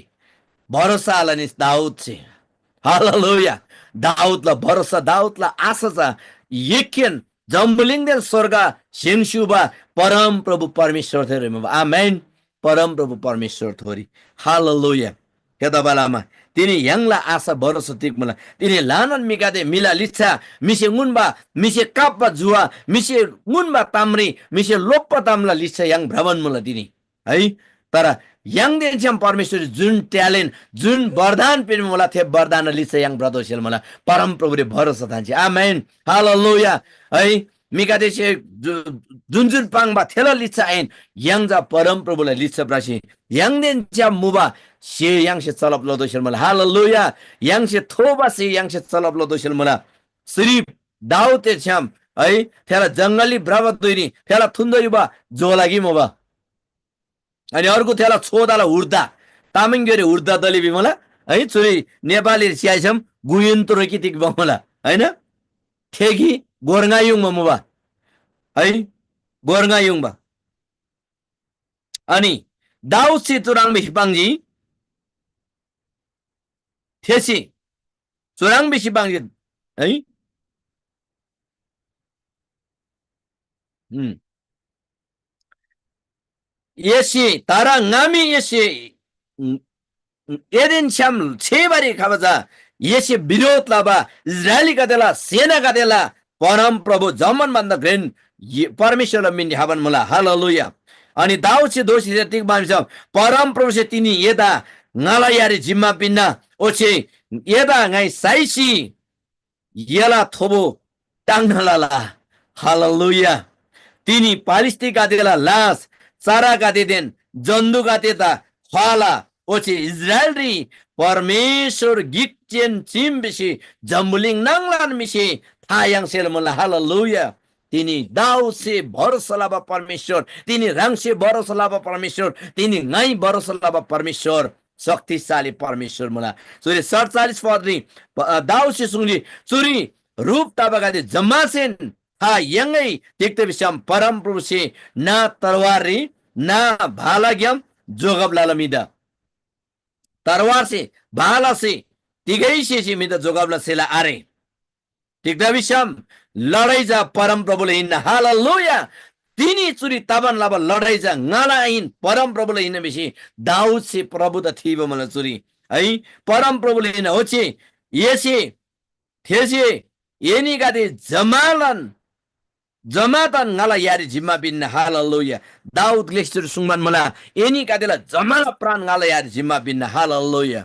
भरोसा आलानी दाउद से हालेलुया दाउदला भरोसा दाउदला आशा छ यकिन जम्बुलिङदेल स्वर्ग सिंसुबा परम प्रभु परमेश्वर थोरी आमेन परम प्रभु परमेश्वर थोरी हालेलुया त्यता बेलामा तिनी यंगला आशा भरोसा तिक मला तिनी लानन मिगादे मिला लिच्छा मिसे गुनबा मिसे कापबा जुवा मिसे गुनबा ताम्री मिसे लोप्पा तामला लिच्छा यंग भ्रमण मला तिनी है तर yang den jam परमेश्वर जुन ट्यालेन्ट जुन वरदान पनि मलाई थे वरदान लिन्छ yang ब्रदोसेल मलाई परम प्रभुले भरोसा थान्छ आमेन हालेलुया है मिका देशे जुन पाङबा थेल लिन्छ आइन yang जा परम प्रभुलाई लिन्छ प्रासी yang den jam मुबा से yang से चलप लदोसेल मलाई हालेलुया yang से थोबा से yang से चलप लदोसेल मलाई सिर्फ दाउते छ्याम है थेला जंगली ब्रावत दोइनी थेला थुन्दयुबा जो लागि मोबा अनि अर्को थेला छोदाला उर्दा तामिङ गरे उर्दा दलिबी मला है चुरी नेपाली स्याइसम गुयुन तुरकी तिक बमला हैन ठेगी गोरगायुङ ममुबा है गोरगायुङ बा अनि दाउसी चुराङ बिसिपाङजी ठेसी चुराङ बिसिपाङजी है येसी तारा ngami येसी एदिन श्याम छेबारी खाबजा येसी विरोध लाबा इजरायली कदेला सेना कदेला परम प्रभु जमन बन्द ग्रेन परमेश्वर मिन्ने हाबन मला हालेलुया अनि दाउसी दोषी तिक मानिस परम प्रभु से तिनी यदा ngala यारी जिम्मा पिन्ना ओछे यदा ngai साइसी यला थोबो टाङ्नलाला हालेलुया तिनी पालिस्ती कादेला लास सारा कादेदेन जन्दु कादेता खाला ओछे इजरायल री परमेश्वर गिक्चेन चिम बिसी जम्बुलिङ नाङलान मिसी थायाङ सेल मला हालेलुया तिनी दाउसे भरोसा लाबा परमेश्वर तिनी राङसे भरोसा लाबा परमेश्वर तिनी ngै भरोसा लाबा परमेश्वर शक्तिशाली परमेश्वर मला सुरे 47 पदरी दाउसे सुंगली सुरी रूप ताबागादे जम्मासेन हा यंगै देख्ते विषम परम प्रभु से ना तरवारी ना भालाग्यम जोगब लालमिदा तरवार से भाला से तिगै से मिदा जोगबला सेला आरे देख्दा विषम लडाई जा परम प्रभुले हिन्न हालेलुया तिनी चुरी ताबन लाबा लडाई जा ngalain परम प्रभुले हिन्न बेसी दाउद से प्रभु त थिबो मला चुरी है परम प्रभुले हिन्न होचे येसे थेसे येनी गादे जमालन जमातन ngala यारी जिम्मा बिन्न हालेलुया दाउद ग्लेस्टर सुङमान मला येनी गादेला जमाला प्राण ngala यारी जिम्मा बिन्न हालेलुया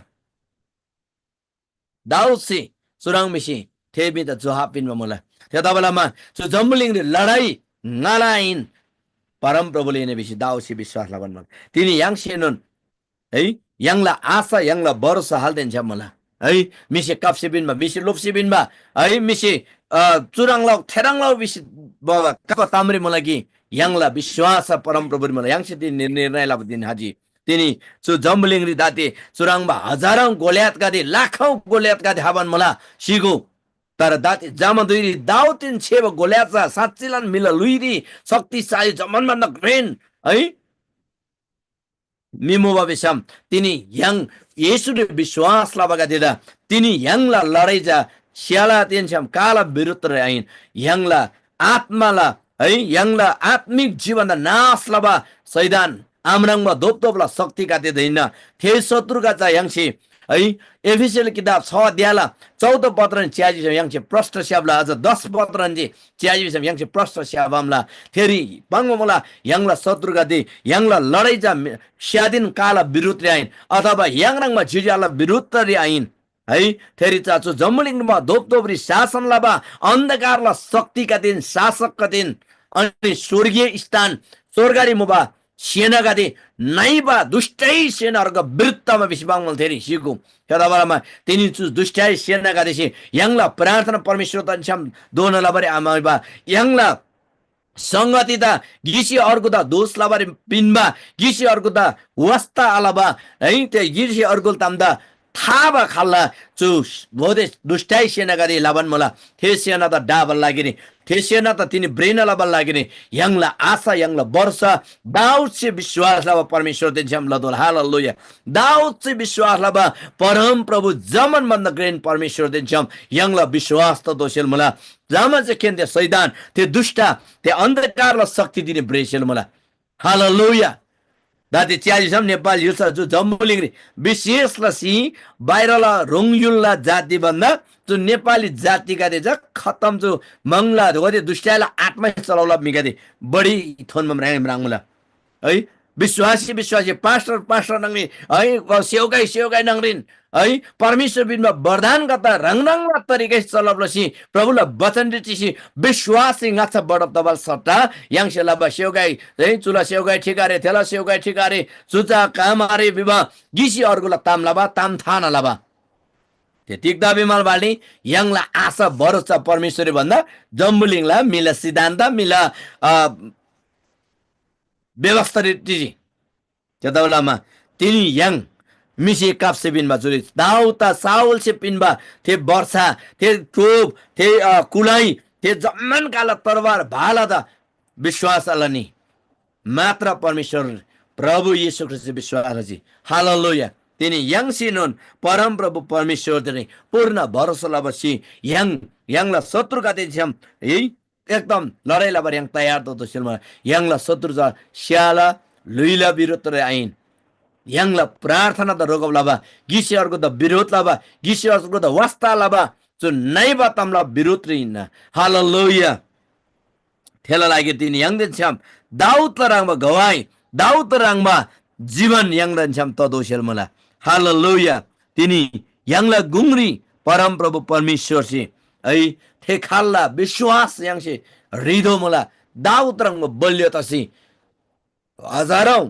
दाउद से सुराङ मिसी थेबी त जोहाब पिनमा मला त्यता बेलामा जो जम्बुलिङले लडाई ngalain परम प्रभुले ने बेसी दाउसी विश्वास लगन मन तिनी याङ सेनन है याङला आशा याङला भरोसा हाल्दैन छ मला है मिसे काप्सेबिनमा मिसे लोप्सेबिनमा है मिसे चुराङलाउ थेराङलाउ बिस बाबा कप ताम्रे मला कि याङला विश्वास परम प्रभु मला याङ से निर्णय लाब दिन हाजी तिनी जो जम्बुलिङरी दाते चुराङमा हजारौं गोल्यात गादे लाखौं गोल्यात गादे हाबन मला सिगो तर दाते जामा दुईरी दाउतिन छेब गोल्याचा साच्चिलन मिला लुइरी शक्तिशाली जमनबन्द ग्रेन है मिमोबा बेसम तिनी याङ येशुले विश्वास लाबगा दिदा तिनी याङला लडाई जा स्याला तेन्सम काला विरुद्ध आइन याङला आत्माला है याङला आत्मिक जीवन नाश लाबा सैदान आमरङमा दोपदोपला शक्ति काते दैन थे शत्रुका चा याङसे है एफिसियल किताब 6 अध्यायला 14 पत्रन च्याजी याङसे प्रष्ट स्याबला अझ 10 पत्रन जे च्याजी याङसे प्रष्ट स्याबमला फेरि बंगमला याङला शत्रुका दे याङला लडाई जा स्यादिन काला विरुद्ध आइन अथवा याङरङमा जिजाला विरुद्ध रे आइन है फेरि चाचो जम्मुलिङमा दोपदोपरी शासन लाबा अन्धकारला शक्तिका दिन शासकका दिन अनि स्वर्गीय स्थान स्वर्गारी मुबा सेना गादे नाइबा दुष्टै सेनाहरुको विरुद्धमा विश्वाङ धेरै सिकु त्यताबेलामा तिनी दुष्टै सेना गादेसी याङला प्रार्थना परमेश्वर तन्छम दोनला बरे आमाबा याङला संगति ता गिसी अर्को ता दोष लाबारे पिनबा गिसी अर्को ता वस्ता आलाबा है त्यो गिसी अर्को तामदा थाबा खाल्ला चु भोदे दुष्टै सेना गादे लाबन मला थे सेना त डाबल लागिने थे सेना त तिनी ब्रेन लाबल लागिने याङला आशा याङला वर्षा दाउद से विश्वास लाबा परमेश्वर देन्छम लदोल हालेलुया दाउद से विश्वास लाबा परम प्रभु जमन बन्द ग्रेन परमेश्वर देन्छम याङला विश्वास त दोसेल मला जमन से केन्द्र सैतान ते दुष्टा ते अन्धकारला शक्ति दिने ब्रेसेल मला हालेलुया दाते च्यालिसम नेपाल युस जो जम्बुलिङरी विशेषला सी बाहिरला रोङयुलला जाति भन्दा जो नेपाली जातिका दे खतम जो मंगला गदे दुष्टैला आत्मा चलाउला मिगादे बढी थोनमा राङमुला है विश्वासी पास्टर नंगनी है सेवकाई नंगरिन है परमेश्वर बिनमा वरदान गर्दा रङरङला तरिकै चलाउलसी प्रभुला वचन दिछि विश्वासी गाछ बडप दबल सट्टा याङसेला सेवकाई है चुला सेवकाई ठिकारे थेला सेवकाई ठिकारे चुचा कामारे विवाह गिसी अर्गुला तामलाबा ताम थाना लाबा त्यतिक दाबीमाल बाली याङला आशा भरोसा परमेश्वरी भन्दा जम्बुलिङला मिला सिद्धान्त मिला व्यवस्था रीति त्यता बेलामा तिनी याङ मिसी काप्से पिनबा जुरी दाउता साउल से पिनबा थे वर्षा थे टोप थे कुलाई थे जम्मन काला तरवार भाला दा विश्वास अलनी मात्र परमेश्वर प्रभु येशू ख्रिस्ट विश्वास हालेलुया तिनी yang sinon परम प्रभु परमेश्वर तिनी पूर्ण भरोसा लबसी yang la शत्रु का दिन छम है एकदम लडाई लबर yang तयार तो सिलमा yang la शत्रु जा श्याला लुइला विरोध रे आइन yang la प्रार्थना द रोगब लबा गिसियरको द विरोध लबा गिसियरको द वास्ता लबा जो नैबा तमला विरोध रिन हालेलुया थेला लागि तिनी yang दिन छम दाउद राङमा गवाई दाउद राङमा जीवन yang दिन छम त दोसेल मला हालेलुया तिनी yang la गुंगरी परम प्रभु परमेश्वर से ऐ थे खाल्ला विश्वास yang से हृदय मला दाउद राङमा बल्य तसी हजारौं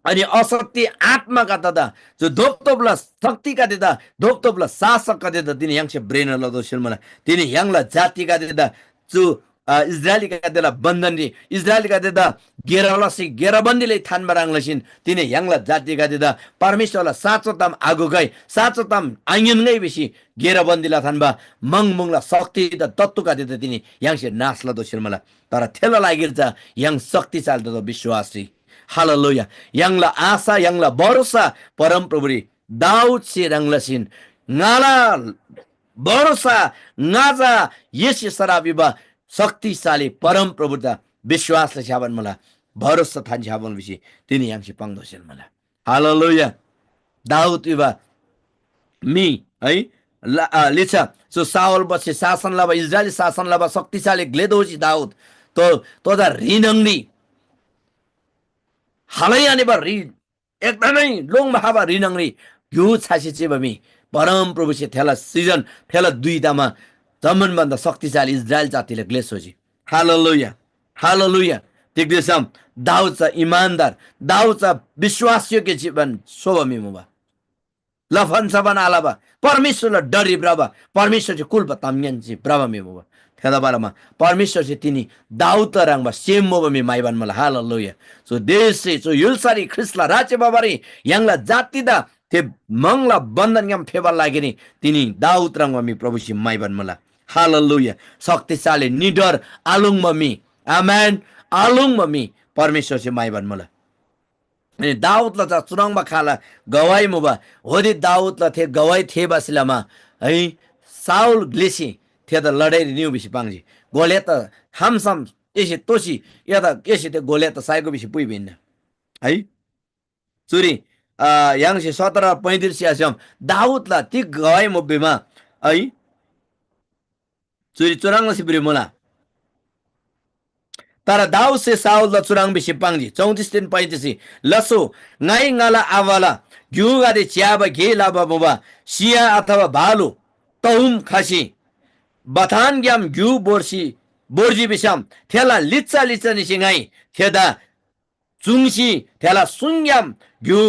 अनि असत्य आत्माका तदा जो धोक्तोबला शक्तिका देदा धोक्तोबला शासकका देदा तिनी yang से ब्रेन लदोसेल मला तिनी yang la जातिका देदा जो इजरायली का देला बन्धन रे इजरायली का देदा गेरालसी गेराबन्दीले थानमा राङलसिन तिनी yang la जाति का देदा परमेश्वरला साँचो ताम आगो गई साँचो ताम आइयन गई बेसी गेराबन्दीला थानबा मंगमुङला शक्ति द तत्व का देदा तिनी yang से नाश लदोसेल मला तर थेला लागिरजा yang शक्ति चाल्दो विश्वास रे हालेलुया yang la आशा yang la भरोसा परम प्रभु रे दाउद से राङलसिन नाला भरोसा नाजा येसी सराबिबा शक्तिशाली परम प्रभुता विश्वासले छ्याबन मला भरोसा थान छ्याबन बिसी तिनी yang से पाउँदोसेन मला हालेलुया दाउद इबा मी है लिचा सो साउल बसे शासन लबा इजरायली शासन लबा शक्तिशाली ग्लेदोजी दाउद तो दा रिनंगली हालै आने बा रि एकदमै लोङ महाबा रिनंगली यो छासी चाहिँ बमी परम प्रभु से थेला सिजन थेला दुईतामा जमन भन्दा शक्तिशाली इजरायल जातिले ग्लेस होजी हालेलुया हालेलुया देख्दैछौँ दाउद छ इमानदार दाउद छ विश्वासयोग्य जीवन सोबमी मुबा लफन सबन आलाबा परमेश्वरले डरी ब्राबा परमेश्वर चाहिँ कुल बताम्यन चाहिँ ब्राबमी मुबा थेदा बारमा परमेश्वर चाहिँ तिनी दाउद राङबा सेम मोबमी माइबान मला हालेलुया सो देश चाहिँ सो युलसारी ख्रिस्टला राज्य बाबारी यांगला जातिदा ते मंगला बन्धन यम फेबर लागेनी तिनी दाउद राङबा मी प्रभु सि माइबान मला हालेलुया शक्तिशाली निडर आलुङ मम्मी आमेन आलुङ मम्मी परमेश्वर से माइबान मला अनि दाउदला त चुनाङमा खाला गवाई मुबा होदि दाउदला थे गवाई थे बसिलामा है साउल ग्लेसी थे त लडाई न्यू बिसी पाङजी गोले त हमसम एसे तोसी या त एसे ते गोले त साइको बिसी पुइ भिन्न है चुरी yang से 17:35 आसम दाउदला ती गवाई मुबेमा है चुरी चुराङ सिब्री मुला तर दाउद से साउल द चुराङ बिसी पाङजी 34:35 लसो नाइ ngala आवाला ग्युगादे च्याबा गे लाबा मुबा सिया अथवा भालु तहुम खासी बथान ग्याम ग्यु बोर्जी बिसम थेला लिच्चा लिच्चा निसिङाई थेदा चुङसी थेला सुङग्याम ग्यु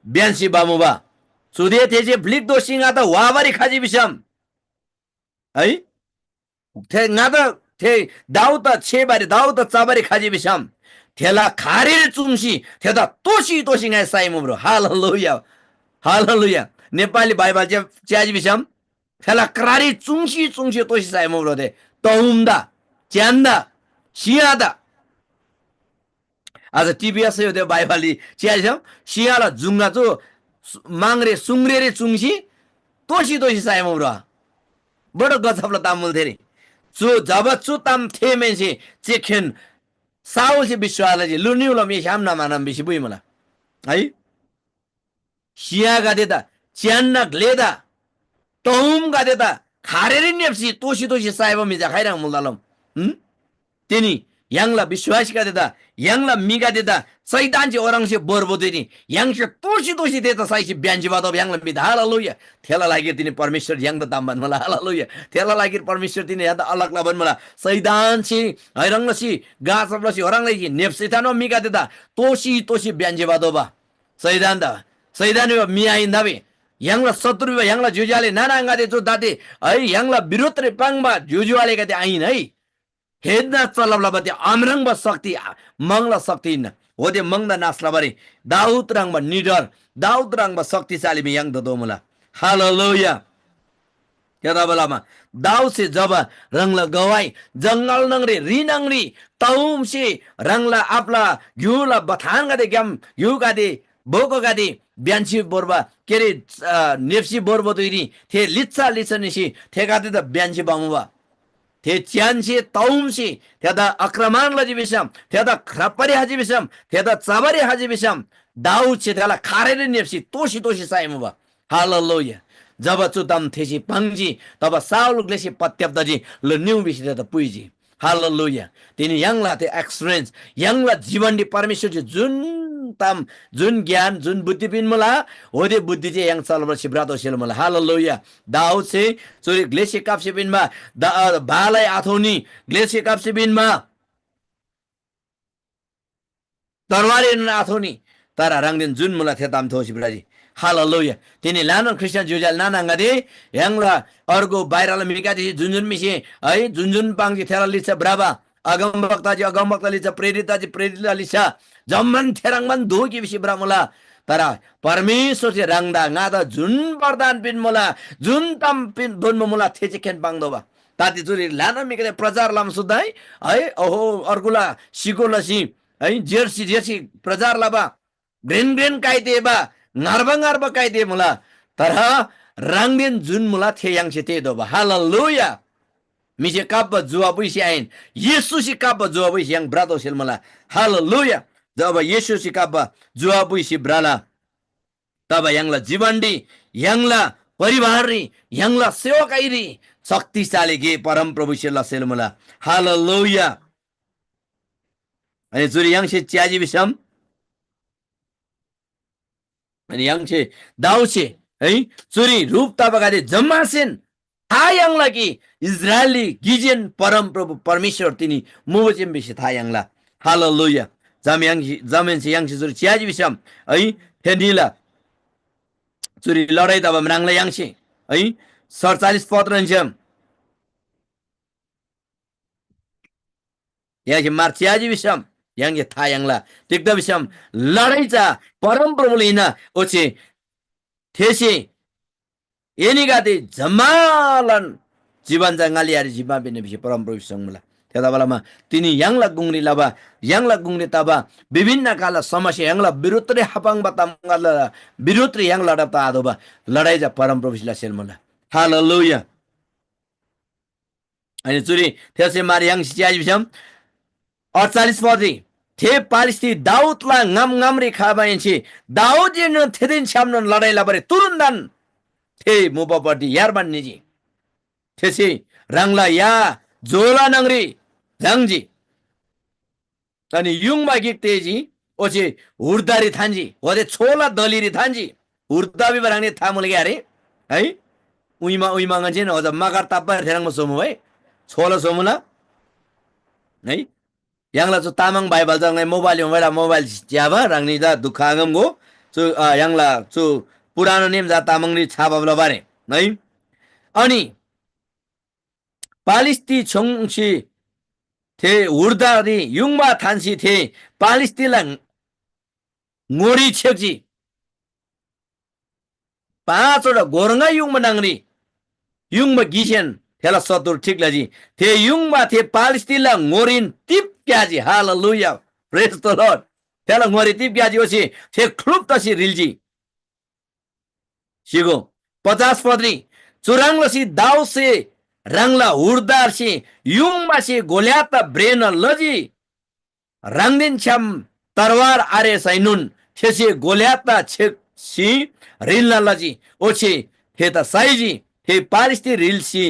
ब्यान्सी बामुबा सुदे थेजे ब्लिक दोसिङा त वाबारी खाजी बिसम है थे नादा थे दाउद छेबारी दाउद चाबारी खाजी बिसम थेला खारेर चुङसी थेदा तोसी तोसिङाई साइमुब्रो हालेलुया हालेलुया नेपाली बाइबल च्याजी बिसम थेला क्रारी चुङसी चुङसी तोसी साइमुब्रो दे तहुमदा च्यान्दा सियादा आज टिबिएस यो दे बाइबली च्याजी छ सियाला जुङगा जो मांगरे सुङरे चुङसी तोसी तोसी साइमुब्रो बडो गजबला तामुल थेरी जो जब चुताम थे मेसी चेखेन साउल से विश्वासले लुनिउला मे सामना मानम बिसी बुइ मला है सिया गादेदा च्यान्ना ग्लेदा तहुम गादेदा खारेरि नेप्सी तोसी तोसी साइब मिजा खाइराङ मुलदलम तिनी यांगला विश्वास गादेदा यांगला मिगा देदा शैतान चाहिँ ओरङसे बोरबोदिनी यांगसे तोसी तोसी देता साइसी ब्यान्जी बादब यांगला मिदा हालेलुया थेला लागि तिनी परमेश्वर यांग त दाम भन मला हालेलुया थेला लागि परमेश्वर तिनी याद अलग लाबन मला शैतान छि हैरङसी गासबलसी ओरङलाई नेप शैतानो मिगा देदा तोसी तोसी ब्यान्जी बादबा शैतान दा शैतान मियाइन दाबे यांगला शत्रु यांगला जुजुवाले नानांगा दे जो दाते है यांगला विरोध रे पाङबा जुजुवाले गते आइन है हेद्ना चलबला बते अमरंग शक्ति मंगला शक्ति न Ode mangda naslabari. Daud rangba nidar. Daud rangba शक्तिशाली में yang ददो मुला. Hallelujah. त्यता बेलामा दाउद से जब रंगला गवाई जंगल नंगरी री नंगरी तौम से रंगला आपला घ्यूला बथान गादे ग्याम घ्यू गादे बोको गादे ब्यान्सी बोर्बा केरे नेप्सी बोर्बो दुइरी थे लिच्चा लिच्चनिसी थे गादे त ब्यान्सी बामुबा थे च्यान्सी तौमसी त्यता आक्रमण लजिबिसम त्यता खपरी हाजिबिसम त्यता चबरी हाजिबिसम दाउद से त्यला खारेले नेप्सी तोसी तोसी साइमुबा हालेलुया जब चुतम थेसी पंगजी तब साउल ग्लेसी पत्याप्तजी ल न्यू बिसित त पुइजी हालेलुया तिनी यंगला ते एक्सपीरियन्स यंगला जीवन दि परमेश्वर जुन तम जुन ज्ञान जुन बुद्धि पिन मला होदे बुद्धि जे yang चलबर सिब्रातो सेल मला हालेलुया दाउद से चोरी ग्लेसी काप्से पिनमा भालाई आथोनी ग्लेसी काप्से पिनमा तरवारी आथोनी तारा रंगदिन जुन मला थेताम थोसी बिराजी हालेलुया तिनी लानो क्रिस्चियन जुजाल नानांगादे यांगला अर्गो बाहिरला मिकादि जुन मिसे है जुन पांगि थेरा लिछ ब्राबा अगम भक्ता लिछ प्रेरिताजी प्रेरिता लिछ जम्मन थेरांगमन धोकी बिसि ब्रामुला तरा परमेश्वर से रंगदा गादा जुन वरदान पिन मला जुन तम पिन दोन मला थेचे खेन पांगदोबा ताति जुरी लानो मिकादे प्रचार लाम सुदाई है ओहो अर्गुला सिकोलसी है जेर्सी प्रचार लाबा grain काइदेबा ngarba kai de mula tarha rangdin jun mula the yang se te do ba hallelujah mi se kap jua bui si ain yesu si kap jua bui yang brado sel mula hallelujah jaba yesu si kap jua bui si brala taba yangla जीवनडी yangla परिवाररी yangla सेवकाइरी शक्तिशाली गे परम प्रभु सेला sale mula hallelujah अनि जुरी yang se च्याजी बिसम अनि यांगचे दाउचे है चोरी रूप ताबगादे जम्मासेन थायांग लागि इजरायली गिजेन परम प्रभु परमेश्वर तिनी मुबजेम बिसे थायांगला हालेलुया जामेनसे यांगसे चोरी च्याजी बिसम है थेनिला चोरी लडाई ताबा मनांगला यांगसे है 47 पद रहन्छम याके मार च्याजी बिसम yang thayang la tikda bisam ladai cha param prabulina oche these eni gade jamalan jiban jangaliari jiba bene bisi param prabhu sangmula त्यता बेलामा तिनी यांगला गुंगरी लाबा यांगला गुंगरी ताबा विभिन्न काला समस्या यांगला विरुद्धरे हापांग बतांगला विरुद्धरे यांग लडता आदोबा लडाई जा परम प्रभुला सेलमला हालेलुया अनि चुरी त्यसै मार yang सियाज बिसम 48 पदी थे पालिस्ती दाउदला ngam-ngamri खाबाइन्छे दाउद जे न थेदिन सामन लडाई लाबरे तुरुन्दान थे मुबापटी यारबान निजी थेसी रंगला या जोला नंगरी जंगजी अनि युङमा गिक्तेजी ओचे हुर्दारी थान्जी ओदे छोला दलिरी थान्जी हुर्दाबी बरांगने थामुले यारे है उइमा nganje न ओजा मगर तापर थेरंग सोमु है छोला सोमुला है यांगला जो तामाङ बाइबल जंगले मोबाइल ज्याबा रंगनी दा दुखांगम गो जो यांगला जो पुरानो नेम जा तामाङनी छाबाबला बारे है अनि पालिस्ती छोङसी थे उर्दारी युङमा थान्सी थे पालिस्तीला ngoरी छेक्जी पाँचवटा गोरङा युङमा नांगरी युङमा गिसेन थेला सतुर ठीक लजी थे युङमा थे पालिस्तीला ngorin टिप क्याजी हालेलुया प्रेज द लॉर्ड थेला ngoरी टिप क्याजी ओसी थे क्लुप तसी रिलजी सिगो 50 पदरी चुरांगलसी दाउ से रंगला उर्दार से युङमा से गोल्याता ब्रेन लजी रंगदिन छम तरवार आरे सैनुन छेसे गोल्याता छेसी रिलना लजी ओछे थे त साइजी थे पालिस्ती रिलसी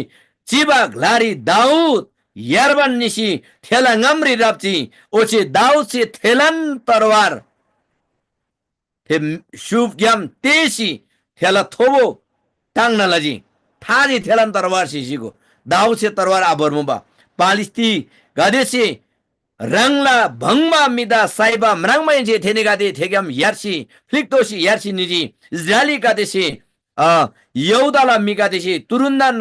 चिबाग लारी दाऊद यारबान निसी थेला ngамरी राप्ची ओछे दाऊद से थेलन तरवार थे शुभ ग्याम तेसी थेला थोबो टांगना लजी थारी थेलन तरवार सिसीको दाऊद से तरवार आबरमुबा पालिस्ती गादेसी रंगला भंगमा मिदा साइबा मरांगमा जे थेने गादे थेगम यारसी फ्लिक्तोसी यारसी निजी इजरायली गादेसी यौदाला मिगादेसी तुरुन्दान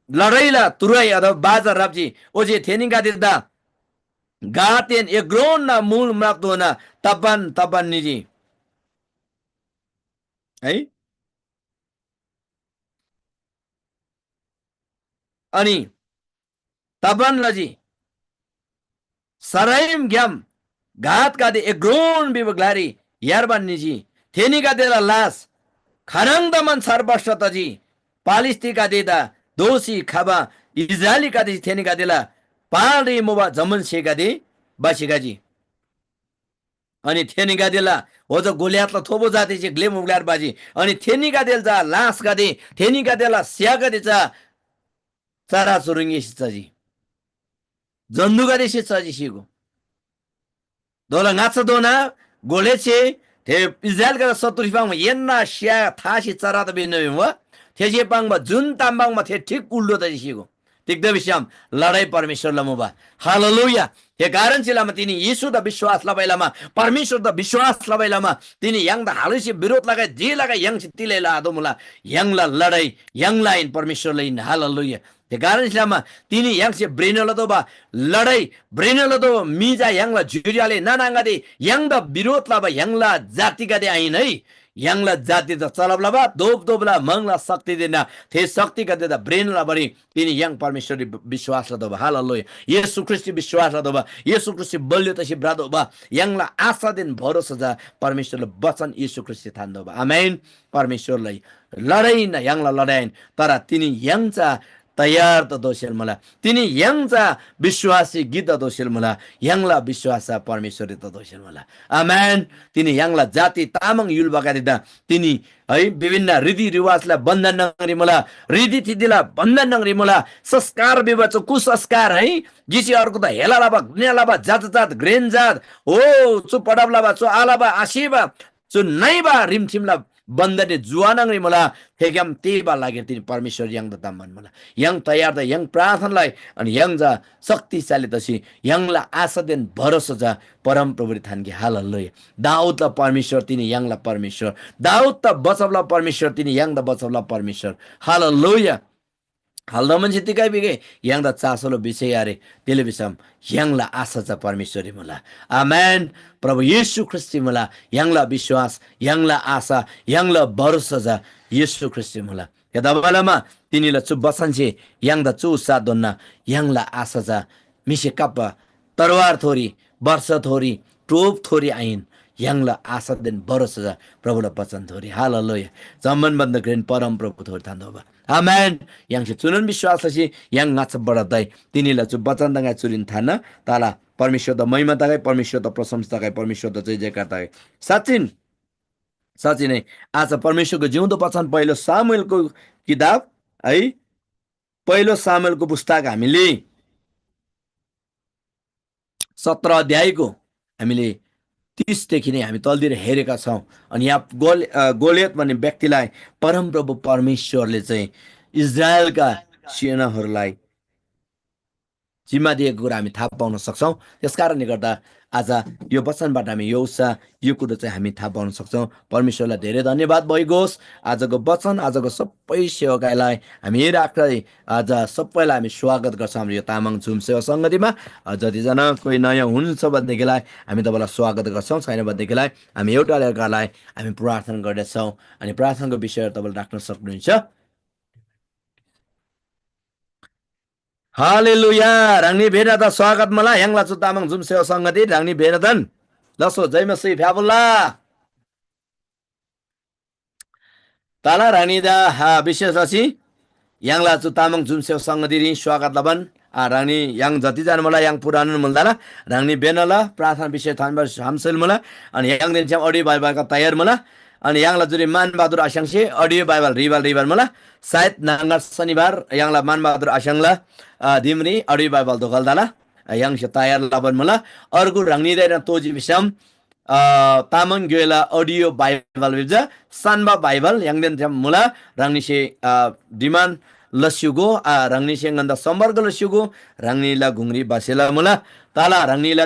लडाइला तुराई अथवा बाजा राप्ची ओजे थेनी गादे दा Gaten egron na mul mrakdo na taban niji. है अनि taban laji saraim gyam घात कादे एग्रोन बिबग्लारी यारबान निजी थेनी का देला लास खरंग दमन सर्वस्वतजी पालिस्ती का देदा दोषी खाबा इजरायली का दे थेनी का देला पारी मोबा जमन से का दे बाशिगाजी अनि थेनी का देला हो जो गोलियातला थोबो जाति चाहिँ ग्लेम उगलार बाजी अनि थेनी का देल जा लास का दे थेनी का देला स्या का दे जा सारा सुरुंगी सिचाजी जन्दु का दे सिचाजी सिगो दोला ngaca dona goleche te Israel ka saturi pang yenna sya thashi chara ta bin wa teje pang ba jun tambang ma the ठीक उल्टो त सिगो तिक्द विषयम लडाई परमेश्वरलाई मुबा हालेलुया हे कारण चिलामा तिनी यीशु द विश्वास लबैलामा परमेश्वर द विश्वास लबैलामा तिनी yang द हालुसी विरोध लगाय जे लगाय yang तिले ला दो मुला yang ला लडाई yang लाइन परमेश्वरले इन हालेलुया हे कारण चिलामा तिनी yang से ब्रेनला दो बा लडाई ब्रेनला दो मिजा yang ला जुरियाले नानांगा दे yang द विरोध ला बा yang ला जाति का दे आइन है yang ला जाति द चलबला बा दोबला मंगला शक्ति देना थे शक्ति का देदा ब्रेन ला बरी तिनी yang परमेश्वरी विश्वास ला दो बा हालेलुया येशू ख्रीष्ट विश्वास ला दो बा येशू ख्रीष्ट बल्यो तसी ब्रादो बा yang ला आशा दिन भरोसा जा परमेश्वरले वचन येशू ख्रीष्ट थान दो बा आमेन परमेश्वरलाई लडाई न yang ला लडाइन तर तिनी yang चा तयार त दोसेल मला तिनी yang चा विश्वासी गीत दोसेल मला yang ला विश्वास परमेश्वरी त दोसेल मला आमेन तिनी yang ला जाति तामाङ युलबाका दिदा तिनी है विभिन्न रीति रिवाजलाई बन्धन नगरी मला रीति थिदिला बन्धन नगरी मला संस्कार विवाच कुसंस्कार है गिसी अर्को त हेला लाबा नेलाबा जात जात ग्रेन जात ओ चु पडाबलाबा चु आलाबा आशीबा चु नाइबा रिमठिमला बन्दने जुवानंगरी मला फेगम तेबा लागे तिनी परमेश्वर yang दता मन मला yang तयार द yang प्रार्थनालाई अनि yang जा शक्तिशाली तसी yang ला आशा देन भरोसा जा परम प्रभु थानकी हालेलुया दाऊद ला परमेश्वर तिनी yang ला परमेश्वर दाऊद त बचवला परमेश्वर तिनी yang द बचवला परमेश्वर हालेलुया हाल्दा मान्छे तिकै बिगे yang द चासोलो विषय अरे टेलिभिजन yang ला आशा छ परमेश्वरी मला आमेन प्रभु येशू ख्रीष्ट मला yang ला विश्वास yang ला आशा yang ला भरोसा छ येशू ख्रीष्ट मला यदाबलामा तिनीला चु बसन्छे yang द चु सादोन्ना yang ला आशा छ मिसे कप्पा तरवार थोरी वर्ष थोरी टोप थोरी आइन yang ला आशा दिन भरोसा छ प्रभुला वचन थोरी हालेलुया जम्मन बन्द ग्रेन परम प्रभु थोरी थान्दोबा आमेन yang से चुनन विश्वास छि yang ngaच बढदै तिनीला चु वचन दंगा चुरिन थान ताला परमेश्वर द महिमा दगाई परमेश्वर द प्रशंसा दगाई परमेश्वर द जय जयकार दगाई साँच्चै नै आज परमेश्वरको जिउँदो वचन पहिलो सामुएलको किताब है पहिलो सामुएलको पुस्तक हामीले 17 अध्यायको हामीले 30 देखि नै हामी तलतिर हेरेका छौं अनि यहाँ गोलियत भन्ने व्यक्तिलाई परमप्रभु परमेश्वरले चाहिँ इजरायलका सेनाहरूलाई जिम्मा दिएको कुरा हामी थाहा पाउन सक्छौं त्यसकारणले गर्दा आज यो वचनबाट हामी यो उत्साह यो कुरा चाहिँ हामी थाहा पाउन सक्छौं परमेश्वरलाई धेरै धन्यवाद भइगोस् आजको वचन आजको सबै सेवकलाई हामी राख्दै आज सबैलाई हामी स्वागत गर्छौं हाम्रो यो तामाङ झुम सेवा संगतिमा जतिजना कोही नयाँ हुनुहुन्छ भनेदेखिलाई हामी तपाईलाई स्वागत गर्छौं छैन भनेदेखिलाई हामी एउटा अर्कालाई हामी प्रार्थना गर्दैछौं अनि प्रार्थनाको विषय तपाईले राख्न सक्नुहुन्छ हालेलुया रांगनी भेनादा स्वागत मला yang छु तामाङ जुम सेवा संगति रांगनी भेनादन लसो जय मसी फ्याबुल्ला ताला रानीदा विशेष अछि yang छु तामाङ जुम सेवा संगति रि स्वागत लबन रानी yang जति जान मला yang पुरानो मुल्दाला रांगनी बेनला प्रार्थना विषय थानबर हामसेल मला अनि yang दिन चाहिँ अडियो बाइबल का तयार मला अनि yang जुरी मान बहादुर आशंसे अडियो बाइबल रिबल मला सायद नांगा शनिबार yang मान बहादुर आशंगला दिमरी अडियो बाइबल दोगलदाला yang से तयार लबन मला अर्को रांगनी दैन तोजी विषम तामाङ गेला अडियो बाइबल बिजा सानबा बाइबल yang दिन चाहिँ मुला रांगनी से डिमान लस्युगो रांगनी से गन्दा सम्पर्क लस्युगो रांगनीला घुंगरी बासेला मुला ताला रांगनीला